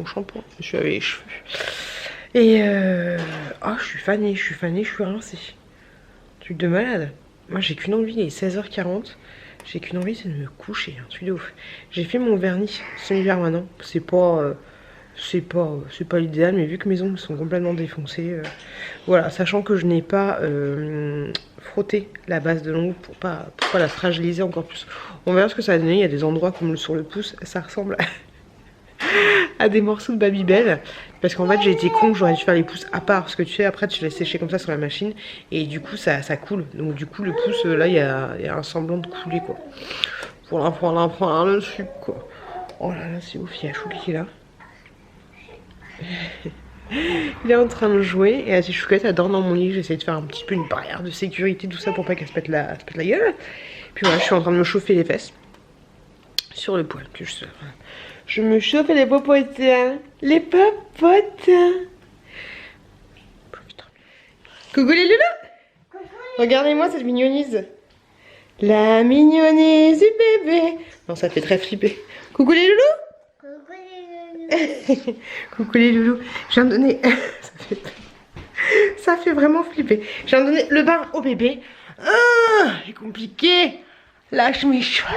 shampoing. Je suis avec les cheveux. Et je suis fanée, je suis rincée. Truc de malade. Moi, j'ai qu'une envie, il est 16h40. J'ai qu'une envie, c'est de me coucher. Un truc de ouf. J'ai fait mon vernis semi-permanent. C'est pas l'idéal, mais vu que mes ongles sont complètement défoncés, voilà, sachant que je n'ai pas frotté la base de l'ongle pour pas la fragiliser encore plus. On verra ce que ça va donner. Il y a des endroits comme sur le pouce, ça ressemble à des morceaux de Babybel, parce qu'en fait j'ai été con, j'aurais dû faire les pouces à part, parce que tu sais après tu laisses sécher comme ça sur la machine et du coup ça coule, donc du coup le pouce là il y a un semblant de couler quoi. Voilà le sucre quoi. Oh là là c'est ouf, il y a Chouki qui est là. Il est en train de jouer et assez chouquette, elle dort dans mon lit. J'essaie de faire un petit peu une barrière de sécurité, tout ça pour pas qu'elle se pète la gueule. Puis voilà, je suis en train de me chauffer les fesses sur le poil. Je me chauffe les popotes. Les popotes. Coucou les loulous. Regardez-moi cette mignonise. La mignonise du bébé. Non, ça fait très flipper. Coucou les loulous. Coucou les loulous. Je viens de donner... ça fait vraiment flipper. Je viens de donner le bain au bébé. C'est compliqué. Lâche mes cheveux.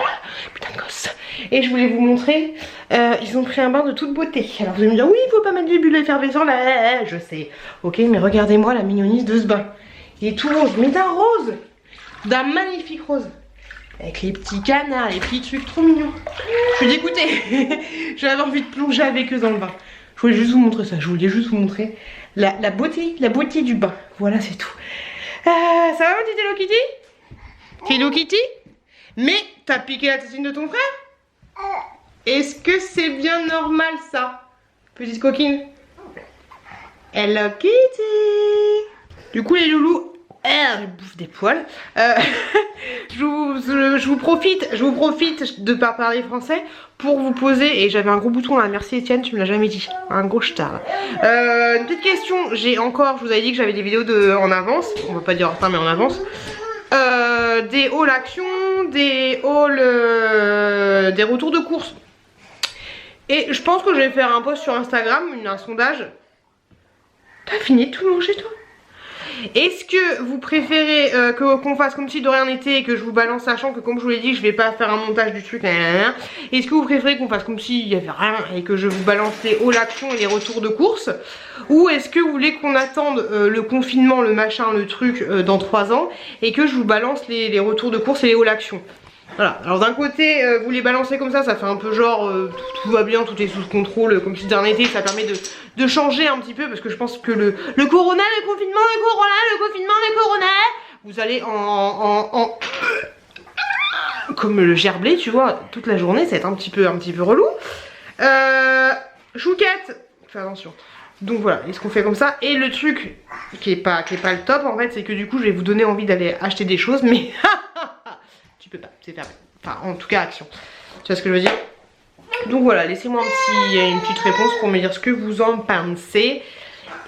Putain de gosse. Et je voulais vous montrer. Ils ont pris un bain de toute beauté. Alors vous allez me dire, oui, il faut pas mettre du bulles effervescent là. Je sais. Ok, mais regardez-moi la mignonise de ce bain. Il est tout rose. Mais d'un rose. D'un magnifique rose. Avec les petits canards, les petits trucs trop mignons. Je suis dégoûtée. J'avais envie de plonger avec eux dans le bain. Je voulais juste vous montrer ça. Je voulais juste vous montrer la beauté du bain. Voilà, c'est tout. Ça va, ma petite Hello Kitty? Hello Kitty? Mais t'as piqué la tétine de ton frère? Est-ce que c'est bien normal ça? Petite coquine. Hello Kitty. Du coup les loulous, je bouffe des poils. Je vous profite de pas parler français pour vous poser, et j'avais un gros bouton là, merci Etienne, tu me l'as jamais dit, un gros star. Une petite question, je vous avais dit que j'avais des vidéos en avance, on va pas dire en retard mais en avance. Des hauls actions, des hauls, des retours de course. Et je pense que je vais faire un post sur Instagram, un sondage. T'as fini de tout manger toi? Est-ce que vous préférez qu'on fasse comme si de rien n'était et que je vous balance, sachant que comme je vous l'ai dit je vais pas faire un montage du truc. Est-ce que vous préférez qu'on fasse comme s'il y avait rien et que je vous balance les hauts actions et les retours de course? Ou est-ce que vous voulez qu'on attende le confinement, le machin, le truc dans 3 ans et que je vous balance les retours de course et les hauts actions? Voilà, alors d'un côté vous les balancez comme ça fait un peu genre tout va bien, tout est sous contrôle, comme si de rien n'était, ça permet de changer un petit peu, parce que je pense que le corona, le confinement, le corona, le confinement, le corona, vous allez comme le gerblé, tu vois, toute la journée, ça va être un petit peu relou. Chouquette, fais attention. Donc voilà, est-ce qu'on fait comme ça? Et le truc qui est pas le top en fait, c'est que du coup je vais vous donner envie d'aller acheter des choses, mais tu peux pas, c'est fermé. Enfin en tout cas action. Tu vois ce que je veux dire? Donc voilà, laissez-moi une petite réponse pour me dire ce que vous en pensez.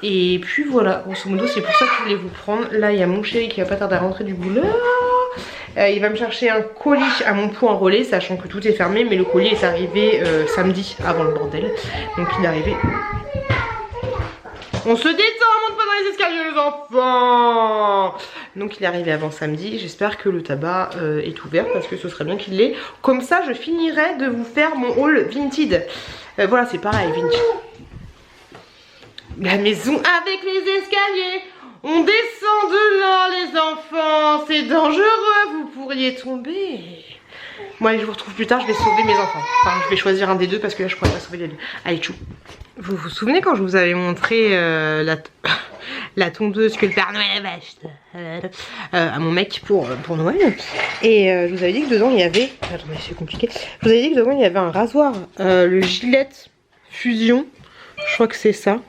Et puis voilà, grosso modo c'est pour ça que je voulais vous prendre. Là il y a mon chéri qui va pas tarder à rentrer du boulot. Il va me chercher un colis à mon point relais, sachant que tout est fermé, mais le colis est arrivé samedi avant le bordel. Donc il est arrivé. On se détend, on monte pas dans les escaliers les enfants. Donc il est arrivé avant samedi. J'espère que le tabac est ouvert parce que ce serait bien qu'il l'ait. Comme ça je finirai de vous faire mon haul Vinted. Voilà, c'est pareil, Vinted. La maison avec les escaliers. On descend de là les enfants. C'est dangereux, vous pourriez tomber. Bon allez, je vous retrouve plus tard, je vais sauver mes enfants. Enfin, je vais choisir un des deux parce que là je pourrais pas sauver les deux. Allez, tchou. Vous vous souvenez quand je vous avais montré la tondeuse que le Père Noël avait achetée à mon mec pour Noël. Et je vous avais dit que dedans il y avait... Attendez, c'est compliqué. Je vous avais dit que dedans il y avait un rasoir. Le Gillette Fusion. Je crois que c'est ça.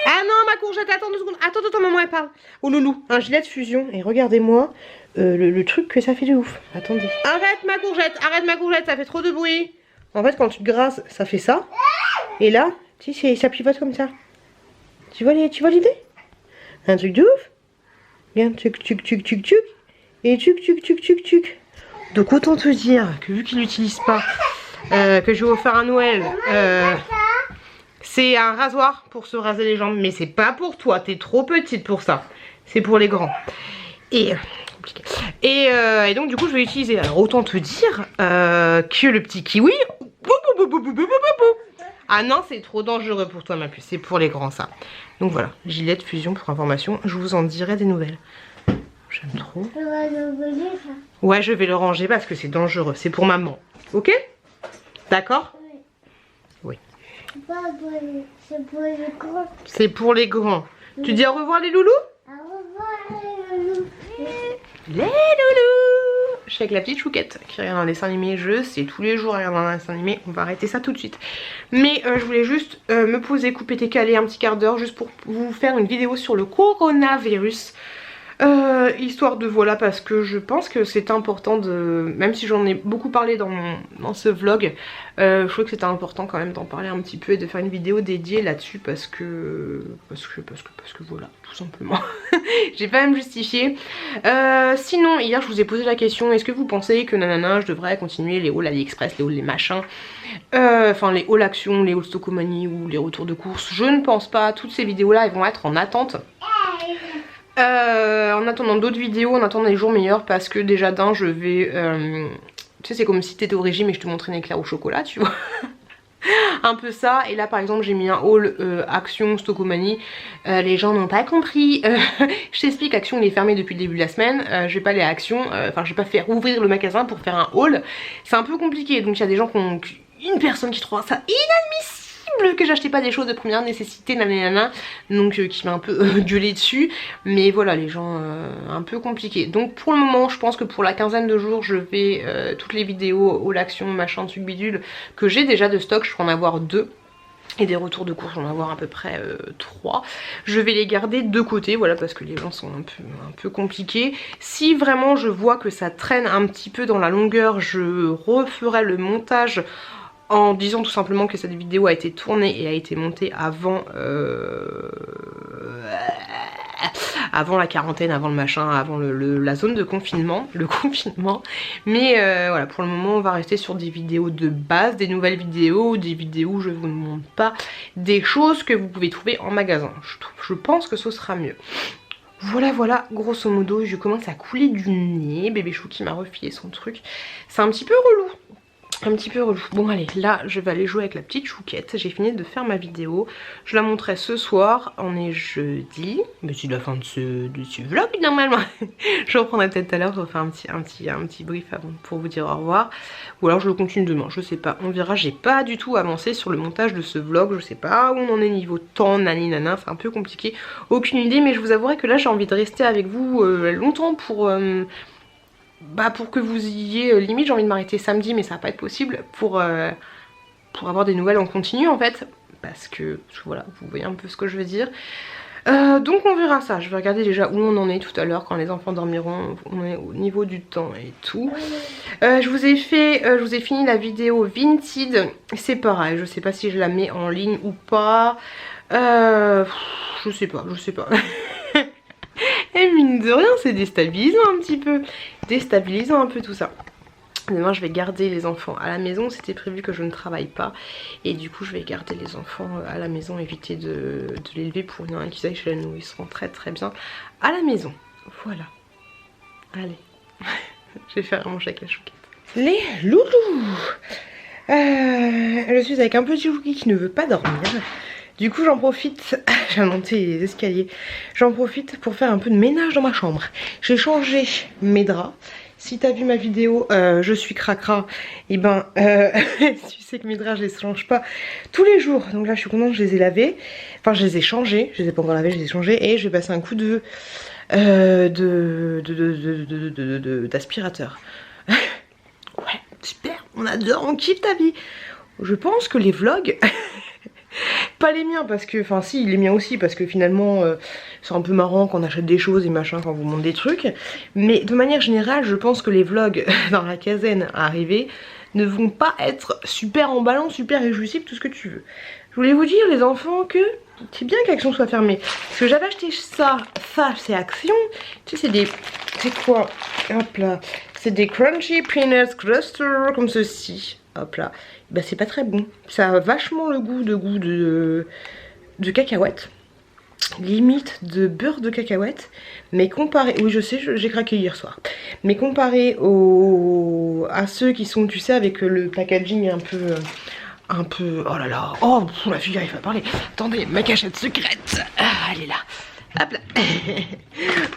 Ah non, ma courgette, attends 2 secondes. Attends, maman elle parle. Oh loulou, un Gillette Fusion. Et regardez-moi le truc que ça fait de ouf. Attendez. Arrête ma courgette, ça fait trop de bruit. En fait, quand tu te grasses, ça fait ça. Et là, tu sais, ça pivote comme ça. Tu vois l'idée? Un truc de ouf. Regarde, tuc, tuc, tuc, tuc, tuc. Et tuc, tuc, tuc, tuc, tuc. Donc autant te dire que vu qu'il l'utilise pas, que je vais offrir à Noël, c'est un rasoir pour se raser les jambes. Mais c'est pas pour toi, t'es trop petite pour ça. C'est pour les grands. Et... Et donc du coup je vais l'utiliser. Alors autant te dire que le petit kiwi... Ah non, c'est trop dangereux pour toi ma puce, c'est pour les grands ça. Donc voilà, Gillette Fusion pour information, je vous en dirai des nouvelles. J'aime trop. Ouais, je vais le ranger parce que c'est dangereux, c'est pour maman. Ok? D'accord? Oui. C'est pour les grands. C'est pour les grands. Tu dis au revoir les loulous? Au revoir les loulous. Les loulous! Je suis avec la petite chouquette qui regarde un dessin animé. Je sais, tous les jours regarde un dessin animé. On va arrêter ça tout de suite. Mais je voulais juste me poser, couper, décaler un petit quart d'heure juste pour vous faire une vidéo sur le coronavirus. Histoire de voilà, parce que je pense que c'est important de, même si j'en ai beaucoup parlé dans ce vlog, je trouve que c'était important quand même d'en parler un petit peu et de faire une vidéo dédiée là-dessus parce que voilà, tout simplement. J'ai pas à me justifier. Sinon, hier je vous ai posé la question, est-ce que vous pensez que nanana je devrais continuer les hauls AliExpress, les hauls les machins, enfin les hauls Action, les hauls Stockomanie ou les retours de course? Je ne pense pas, toutes ces vidéos là elles vont être en attente. En attendant d'autres vidéos, en attendant les jours meilleurs, parce que déjà d'un je vais... tu sais, c'est comme si t'étais au régime et je te montrais un éclair au chocolat, tu vois. Un peu ça. Et là par exemple j'ai mis un haul Action, Stockomanie. Les gens n'ont pas compris. Je t'explique, Action il est fermé depuis le début de la semaine. Je vais pas aller à Action, enfin je vais pas faire ouvrir le magasin pour faire un haul. C'est un peu compliqué, donc il y a des gens qui ont... Une personne qui trouve ça inadmissible que j'achetais pas des choses de première nécessité, nanana, donc qui m'a un peu gueulé dessus. Mais voilà, les gens un peu compliqués. Donc pour le moment je pense que pour la quinzaine de jours je vais toutes les vidéos haul Action, machin, truc bidule que j'ai déjà de stock, je peux en avoir 2. Et des retours de course, j'en vais avoir à peu près 3. Je vais les garder de côté, voilà, parce que les gens sont un peu compliqués. Si vraiment je vois que ça traîne un petit peu dans la longueur, je referai le montage en disant tout simplement que cette vidéo a été tournée et a été montée avant la quarantaine, avant le machin, avant la zone de confinement, le confinement. Mais voilà, pour le moment on va rester sur des vidéos de base, des nouvelles vidéos, des vidéos où je vous ne montre pas des choses que vous pouvez trouver en magasin. Je pense que ce sera mieux. Voilà, grosso modo, je commence à couler du nez. Bébé Chou qui m'a refilé son truc. C'est un petit peu relou. Bon allez, là je vais aller jouer avec la petite chouquette. J'ai fini de faire ma vidéo. Je la montrerai ce soir. On est jeudi. Mais c'est la fin de ce vlog normalement. Je reprendrai peut-être tout à l'heure pour faire un petit brief avant pour vous dire au revoir. Ou alors je le continue demain, je sais pas. On verra, j'ai pas du tout avancé sur le montage de ce vlog. Je sais pas où on en est niveau temps, nani nana. C'est un peu compliqué. Aucune idée, mais je vous avouerai que là j'ai envie de rester avec vous longtemps pour que vous ayez, limite j'ai envie de m'arrêter samedi mais ça va pas être possible pour avoir des nouvelles en continu en fait, parce que voilà, vous voyez un peu ce que je veux dire. Donc on verra ça, je vais regarder déjà où on en est tout à l'heure quand les enfants dormiront, on est au niveau du temps et tout. Je vous ai fini la vidéo Vinted, c'est pareil, je sais pas si je la mets en ligne ou pas, je sais pas. Et mine de rien c'est déstabilisant un petit peu, tout ça. Demain je vais garder les enfants à la maison, c'était prévu que je ne travaille pas. Et du coup je vais garder les enfants à la maison, éviter de les lever pour une qu'ils aillent chez la nounou. Ils seront très bien à la maison, voilà. Allez, je vais faire à manger avec la chouquette. Les loulous. Je suis avec un petit chouki qui ne veut pas dormir. Du coup j'en profite, j'ai monté les escaliers, j'en profite pour faire un peu de ménage dans ma chambre. J'ai changé mes draps. Si t'as vu ma vidéo je suis cracra, et ben tu sais que mes draps je les change pas tous les jours. Donc là je suis contente, je les ai lavés. Enfin je les ai changés, je les ai pas encore lavés, je les ai changés. Et je vais passer un coup d'aspirateur. Ouais, super, on adore, on kiffe ta vie. Je pense que les vlogs, pas les miens parce que, enfin si, les miens aussi parce que finalement c'est un peu marrant quand on achète des choses et machin, quand on vous montre des trucs. Mais de manière générale, je pense que les vlogs dans la quinzaine à arriver ne vont pas être super emballants, super réjouissifs, tout ce que tu veux. Je voulais vous dire les enfants que c'est bien qu'Action soit fermée. Parce que j'avais acheté ça c'est Action. Tu sais c'est des... c'est quoi? Hop là. C'est des crunchy peanuts cluster comme ceci. Hop là. Bah c'est pas très bon. Ça a vachement le goût de cacahuètes. Limite de beurre de cacahuètes. Mais comparé... Oui je sais, j'ai craqué hier soir. Mais comparé à ceux qui sont, tu sais, avec le packaging un peu... Oh là là. Oh, la fille arrive à parler. Attendez, ma cachette secrète. Ah, elle est là. Hop là.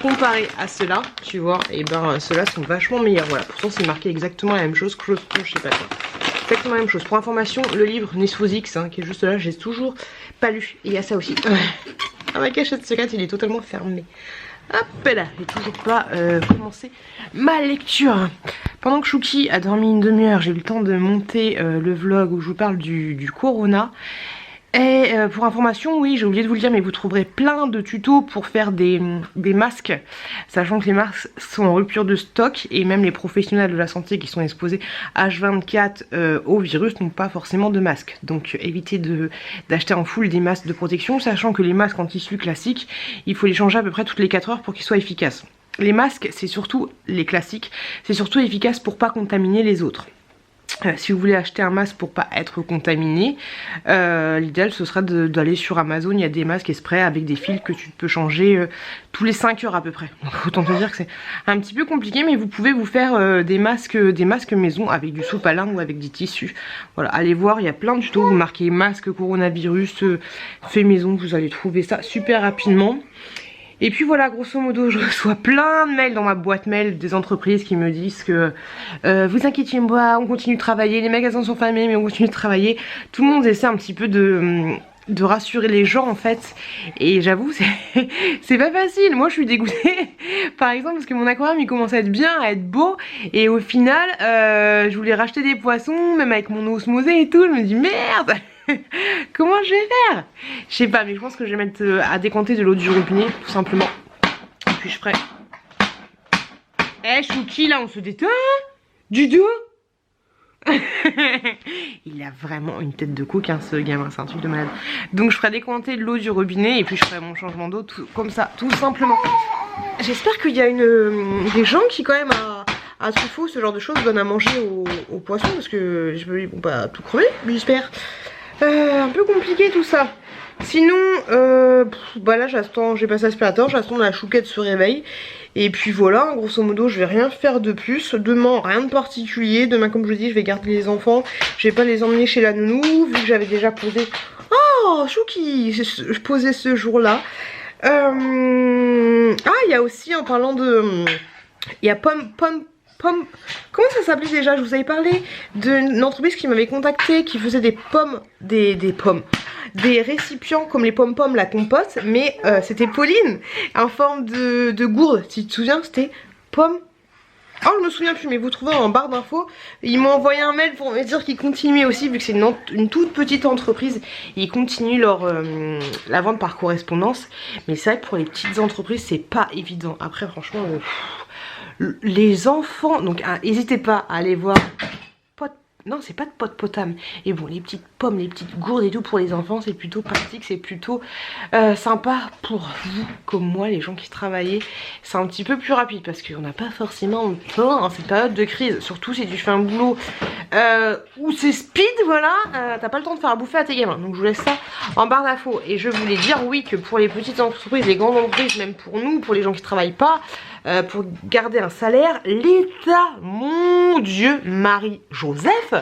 Comparé à ceux-là, tu vois, et ben ceux-là sont vachement meilleurs. Voilà, pourtant c'est marqué exactement la même chose que je sais pas quoi. Exactement la même chose. Pour information, le livre Nesphosix, hein, qui est juste là, j'ai toujours pas lu. Et il y a ça aussi. Ah, ma cachette secrète, il est totalement fermé. Hop là, j'ai toujours pas commencé ma lecture. Pendant que Chouki a dormi une demi-heure, j'ai eu le temps de monter le vlog où je vous parle du Corona. Et pour information, oui, j'ai oublié de vous le dire, mais vous trouverez plein de tutos pour faire des masques, sachant que les masques sont en rupture de stock et même les professionnels de la santé qui sont exposés H24 au virus n'ont pas forcément de masque. Donc évitez d'acheter en full des masques de protection, sachant que les masques en tissu classiques, il faut les changer à peu près toutes les 4 heures pour qu'ils soient efficaces. Les masques, c'est surtout les classiques, c'est surtout efficace pour pas contaminer les autres. Si vous voulez acheter un masque pour pas être contaminé, l'idéal ce sera d'aller sur Amazon. Il y a des masques et sprays avec des fils que tu peux changer tous les 5 heures à peu près. Donc autant te dire que c'est un petit peu compliqué, mais vous pouvez vous faire des masques maison avec du sopalin ou avec des tissus. Voilà, allez voir, il y a plein de tutos. Vous marquez masque coronavirus fait maison, vous allez trouver ça super rapidement. Et puis voilà, grosso modo, je reçois plein de mails dans ma boîte mail des entreprises qui me disent que vous inquiétez pas, on continue de travailler, les magasins sont fermés mais on continue de travailler. Tout le monde essaie un petit peu de rassurer les gens en fait. Et j'avoue, c'est pas facile. Moi je suis dégoûtée par exemple parce que mon aquarium il commence à être bien, à être beau. Et au final, je voulais racheter des poissons, même avec mon eau osmosée et tout. Je me dis merde. Comment je vais faire? Je sais pas, mais je pense que je vais mettre à décanter de l'eau du robinet, tout simplement. Et puis je ferai... Eh Chouki, là on se détend. Du dos. Il a vraiment une tête de coquin ce gamin, c'est un truc de malade. Donc je ferai décanter de l'eau du robinet et puis je ferai mon changement d'eau comme ça, tout simplement. J'espère qu'il y a des gens qui quand même à Truffaut, ce genre de choses, donnent à manger aux poissons parce que je veux pas tout crever, mais j'espère. Un peu compliqué tout ça. Sinon, bah là j'attends, j'ai passé l'aspirateur, j'attends que la chouquette se réveille. Et puis voilà, grosso modo je vais rien faire de plus. Demain rien de particulier, demain comme je vous dis je vais garder les enfants. Je vais pas les emmener chez la nounou vu que j'avais déjà posé. Oh Chouki, je posais ce jour là. Ah il y a aussi en parlant de... Il y a Pomme... Comment ça s'appelait déjà? Je vous avais parlé d'une entreprise qui m'avait contacté, qui faisait des pommes, des récipients comme les pommes la compote, mais c'était Pauline en forme de gourde. Si tu te souviens, c'était Pomme. Oh je me souviens plus, mais vous trouvez en barre d'infos. Ils m'ont envoyé un mail pour me dire qu'ils continuaient aussi, vu que c'est une toute petite entreprise. Ils continuent la vente par correspondance. Mais c'est vrai que pour les petites entreprises c'est pas évident. Après franchement les enfants, donc n'hésitez pas à aller voir non c'est pas de potam. Et bon les petites pommes, les petites gourdes et tout pour les enfants c'est plutôt pratique, c'est plutôt sympa pour vous comme moi, les gens qui travaillaient. C'est un petit peu plus rapide parce qu'on n'a pas forcément le temps en cette période de crise, surtout si tu fais un boulot ou c'est speed, voilà, t'as pas le temps de faire à bouffer à tes gamins. Donc je vous laisse ça en barre d'infos. Et je voulais dire oui que pour les petites entreprises, les grandes entreprises, même pour nous, pour les gens qui travaillent pas, pour garder un salaire, l'État, mon Dieu, Marie-Joseph,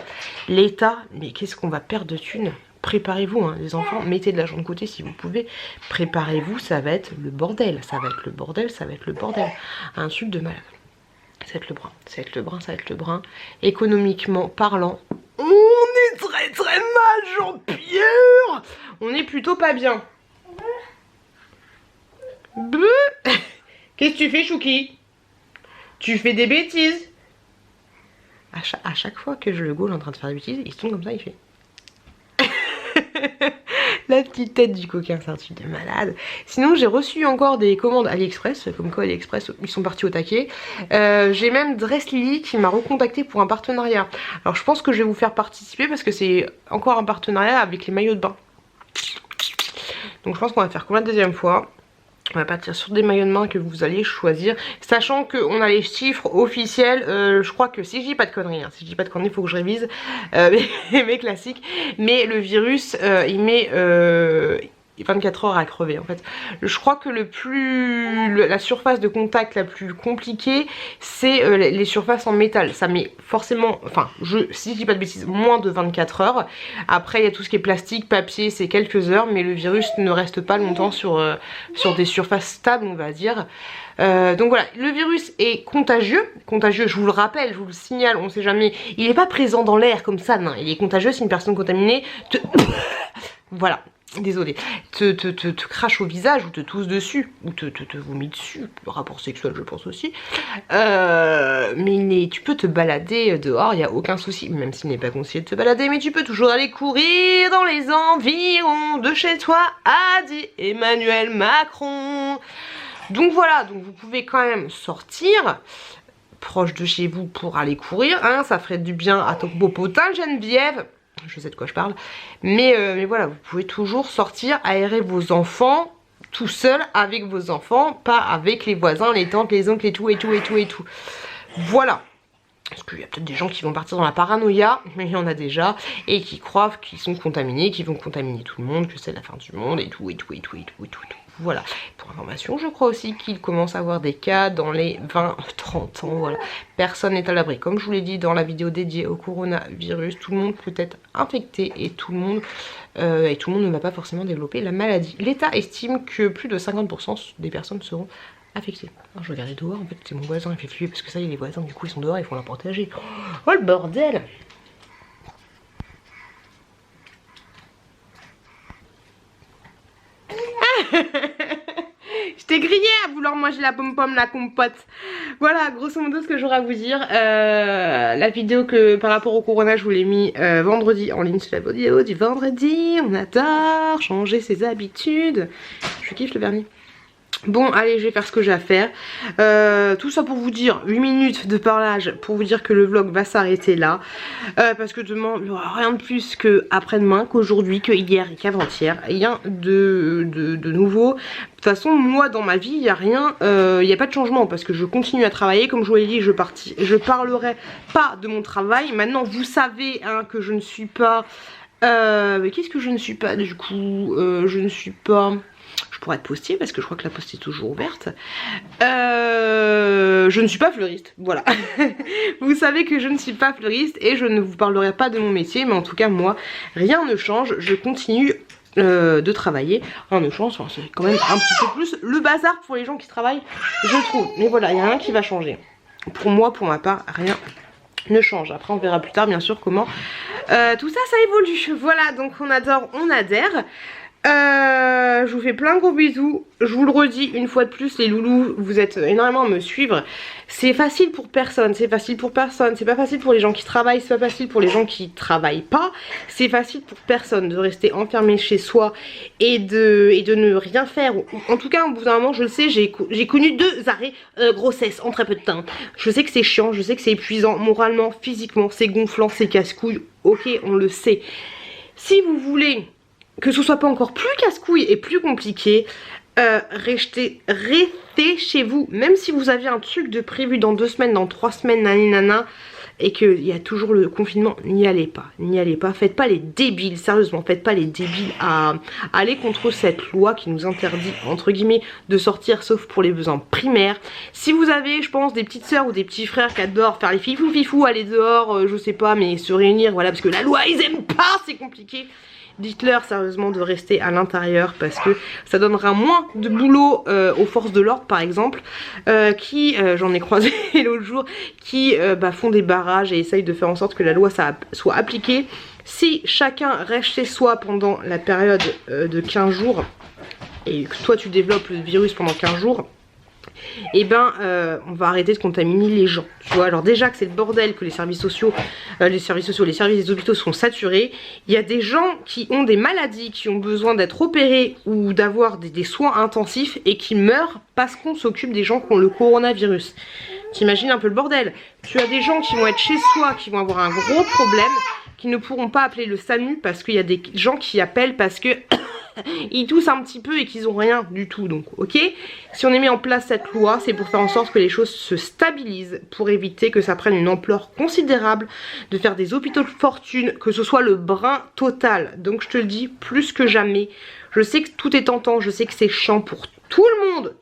l'État, mais qu'est-ce qu'on va perdre de thunes? Préparez-vous, hein, les enfants, mettez de l'argent de côté si vous pouvez. Préparez-vous, ça va être le bordel. Ça va être le bordel, ça va être le bordel. Un truc de malade. Ça va être le brin, ça va être le brin, ça va être le brin. Économiquement parlant, on est très très mal, Jean-Pierre. On est plutôt pas bien. Qu'est-ce que tu fais, Chouki? Tu fais des bêtises. À chaque fois que je le gaule en train de faire des bêtises, il se tourne comme ça, il fait... La petite tête du coquin, c'est un truc de malade. Sinon j'ai reçu encore des commandes AliExpress. Comme quoi AliExpress, ils sont partis au taquet. J'ai même Dresslily qui m'a recontacté pour un partenariat. Alors je pense que je vais vous faire participer parce que c'est encore un partenariat avec les maillots de bain. Donc je pense qu'on va faire comme la deuxième fois. On va partir sur des maillots de bain que vous allez choisir, sachant qu'on a les chiffres officiels. Je crois que si je dis pas de conneries, hein, si je dis pas de conneries, il faut que je révise mes classiques. Mais le virus, il met 24 heures à crever en fait. Je crois que la surface de contact la plus compliquée, c'est les surfaces en métal. Ça met forcément, enfin, si je dis pas de bêtises, moins de 24 heures. Après, il y a tout ce qui est plastique, papier, c'est quelques heures, mais le virus ne reste pas longtemps sur des surfaces stables, on va dire. Donc voilà, le virus est contagieux, je vous le rappelle, je vous le signale, on sait jamais, il n'est pas présent dans l'air comme ça, non, il est contagieux si une personne contaminée voilà, désolé, te crache au visage ou te tousse dessus, ou te vomit dessus, le rapport sexuel je pense aussi, mais tu peux te balader dehors, il n'y a aucun souci, même s'il n'est pas conseillé de te balader, mais tu peux toujours aller courir dans les environs de chez toi, a dit Emmanuel Macron. Donc voilà, donc vous pouvez quand même sortir proche de chez vous pour aller courir, hein, ça ferait du bien à ton beau potin Geneviève, je sais de quoi je parle, mais voilà, vous pouvez toujours sortir, aérer vos enfants, tout seul avec vos enfants, pas avec les voisins, les tantes, les oncles et tout, et tout, et tout, et tout. Voilà. Parce qu'il y a peut-être des gens qui vont partir dans la paranoïa, mais il y en a déjà, et qui croient qu'ils sont contaminés, qu'ils vont contaminer tout le monde, que c'est la fin du monde, et tout, et tout, et tout, et tout, et tout, et tout. Voilà. Pour information, je crois aussi qu'il commence à avoir des cas dans les 20-30 ans, voilà. Personne n'est à l'abri. Comme je vous l'ai dit dans la vidéo dédiée au coronavirus, tout le monde peut être infecté et tout le monde ne va pas forcément développer la maladie. L'État estime que plus de 50% des personnes seront affectées. Alors, je regardais dehors, en fait c'est mon voisin, il fait fluer parce que ça y est, les voisins du coup ils sont dehors, ils font la protéger. Oh le bordel! Je t'ai grillé à vouloir manger la pomme-pomme, la compote. Voilà, grosso modo ce que j'aurais à vous dire. La vidéo que par rapport au corona, je vous l'ai mis vendredi en ligne. C'est la vidéo du vendredi. On adore changer ses habitudes. Je kiffe le vernis. Bon, allez, je vais faire ce que j'ai à faire. Tout ça pour vous dire, 8 minutes de parlage, pour vous dire que le vlog va s'arrêter là. Parce que demain, il n'y aura rien de plus qu'après-demain, qu'aujourd'hui, que hier et qu'avant-hier. Rien de nouveau. De toute façon, moi, dans ma vie, il n'y a rien, il n'y a pas de changement. Parce que je continue à travailler. Comme je vous l'ai dit, je parlerai pas de mon travail. Maintenant, vous savez hein, que je ne suis pas... mais qu'est-ce que je ne suis pas, du coup je ne suis pas... Je pourrais être postier parce que je crois que la poste est toujours ouverte. Je ne suis pas fleuriste, voilà. Vous savez que je ne suis pas fleuriste et je ne vous parlerai pas de mon métier, mais en tout cas moi, rien ne change. Je continue de travailler. Rien ne change, enfin, c'est quand même un petit peu plus le bazar pour les gens qui travaillent, je trouve. Mais voilà, il n'y a rien qui va changer. Pour moi, pour ma part, rien ne change. Après on verra plus tard bien sûr comment tout ça, ça évolue. Voilà, donc on adore, on adhère. Je vous fais plein de gros bisous. Je vous le redis une fois de plus, les loulous, vous êtes énormément à me suivre. C'est facile pour personne, c'est facile pour personne. C'est pas facile pour les gens qui travaillent, c'est pas facile pour les gens qui travaillent pas. C'est facile pour personne de rester enfermé chez soi et de ne rien faire. En tout cas, au bout d'un moment, je le sais, j'ai connu 2 arrêts grossesse en très peu de temps. Je sais que c'est chiant, je sais que c'est épuisant moralement, physiquement, c'est gonflant, c'est casse-couille. Ok, on le sait. Si vous voulez que ce soit pas encore plus casse-couille et plus compliqué, restez chez vous. Même si vous aviez un truc de prévu dans 2 semaines, dans 3 semaines, nanana, et qu'il y a toujours le confinement, n'y allez pas, faites pas les débiles, sérieusement, faites pas les débiles à aller contre cette loi qui nous interdit, entre guillemets, de sortir sauf pour les besoins primaires. Si vous avez, je pense, des petites sœurs ou des petits frères qui adorent faire les fifou, aller dehors, je sais pas, mais se réunir, voilà, parce que la loi, ils aiment pas, c'est compliqué. Dites-leur sérieusement de rester à l'intérieur parce que ça donnera moins de boulot aux forces de l'ordre par exemple qui, j'en ai croisé l'autre jour, qui font des barrages et essayent de faire en sorte que la loi soit appliquée. Si chacun reste chez soi pendant la période de 15 jours et que toi tu développes le virus pendant 15 jours, et on va arrêter de contaminer les gens, tu vois. Alors déjà que c'est le bordel, que les services des hôpitaux sont saturés, il y a des gens qui ont des maladies, qui ont besoin d'être opérés ou d'avoir des soins intensifs et qui meurent parce qu'on s'occupe des gens qui ont le coronavirus. T'imagines un peu le bordel. Tu as des gens qui vont être chez soi, qui vont avoir un gros problème, qui ne pourront pas appeler le SAMU parce qu'il y a des gens qui appellent parce que ils toussent un petit peu et qu'ils ont rien du tout. Donc ok, si on met en place cette loi, c'est pour faire en sorte que les choses se stabilisent, pour éviter que ça prenne une ampleur considérable, de faire des hôpitaux de fortune, que ce soit le brin total. Donc je te le dis, plus que jamais, je sais que tout est tentant, je sais que c'est chiant pour tout le monde,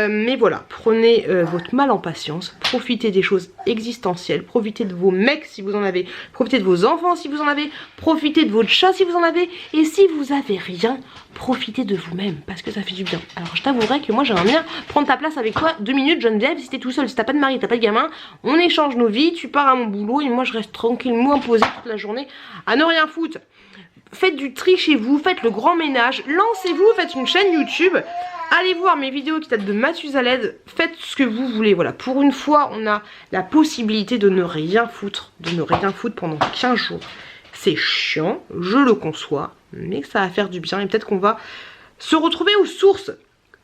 mais voilà, prenez votre mal en patience, profitez des choses existentielles, profitez de vos mecs si vous en avez, profitez de vos enfants si vous en avez, profitez de votre chat si vous en avez, et si vous avez rien, profitez de vous-même parce que ça fait du bien. Alors je t'avouerai que moi j'aimerais bien prendre ta place avec toi 2 minutes, Geneviève, si t'es tout seul, si t'as pas de mari, t'as pas de gamin, on échange nos vies, tu pars à mon boulot et moi je reste tranquillement posée toute la journée à ne rien foutre. Faites du tri chez vous, faites le grand ménage, lancez-vous, faites une chaîne YouTube. Allez voir mes vidéos qui datent de Mathusaled, faites ce que vous voulez, voilà. Pour une fois, on a la possibilité de ne rien foutre, pendant 15 jours. C'est chiant, je le conçois, mais ça va faire du bien et peut-être qu'on va se retrouver aux sources.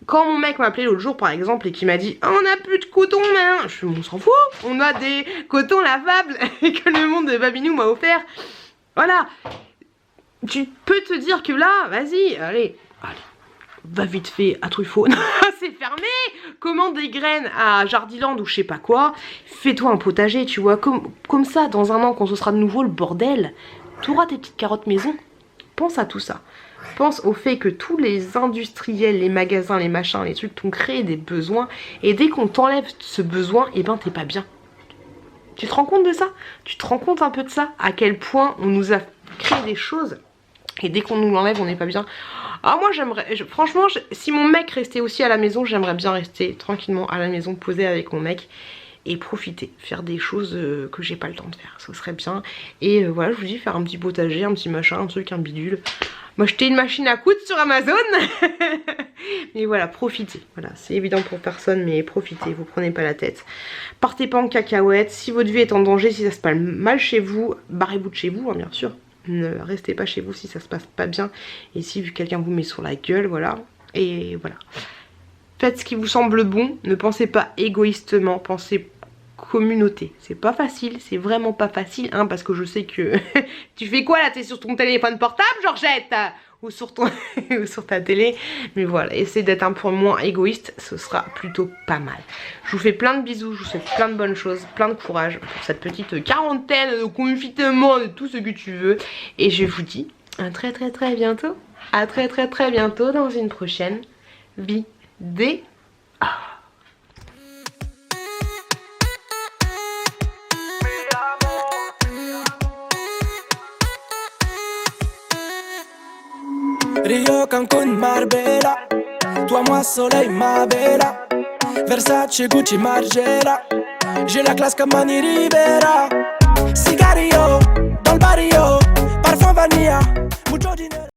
Quand mon mec m'a appelé l'autre jour par exemple et qui m'a dit « On n'a plus de coton, mais je me on s'en fout, on a des cotons lavables que le monde de Babinou m'a offert. » Voilà, tu peux te dire que là, vas-y, allez, va vite fait à Truffaut, c'est fermé, commande des graines à Jardiland ou je sais pas quoi, fais-toi un potager, tu vois, comme ça, dans un an, quand ce sera de nouveau le bordel, tu auras tes petites carottes maison. Pense à tout ça. Pense au fait que tous les industriels, les magasins, les machins, les trucs t'ont créé des besoins, et dès qu'on t'enlève ce besoin, et t'es pas bien. Tu te rends compte de ça? Tu te rends compte un peu de ça? À quel point on nous a créé des choses, et dès qu'on nous l'enlève, on n'est pas bien. Ah moi j'aimerais, franchement, si mon mec restait aussi à la maison, j'aimerais bien rester tranquillement à la maison, posée avec mon mec et profiter, faire des choses que j'ai pas le temps de faire, ça serait bien. Et voilà, je vous dis, faire un petit potager, un petit machin, un truc, un bidule. M'acheter une machine à coudre sur Amazon. Mais voilà, profitez, voilà, c'est évident pour personne, mais profitez, vous prenez pas la tête. Partez pas en cacahuète, si votre vie est en danger, si ça se passe mal chez vous, barrez-vous de chez vous, hein, bien sûr. Ne restez pas chez vous si ça se passe pas bien. Et si quelqu'un vous met sur la gueule, voilà. Et voilà. Faites ce qui vous semble bon. Ne pensez pas égoïstement. Pensez communauté. C'est pas facile. C'est vraiment pas facile. Hein, parce que je sais que... tu fais quoi là? T'es sur ton téléphone portable, Georgette? Ou sur ton ou sur ta télé. Mais voilà, essayez d'être un peu moins égoïste, ce sera plutôt pas mal. Je vous fais plein de bisous, je vous souhaite plein de bonnes choses, plein de courage pour cette petite quarantaine de confinement, de tout ce que tu veux. Et je vous dis à très bientôt. À très bientôt dans une prochaine vidéo. Rio, Cancun, Marbella. Toi, moi, soleil, ma bella. Versace, Gucci, Margiela. J'ai la classe comme Mani Rivera. Cigarillo, dans le barrio. Parfum vanilla, mucho dinero.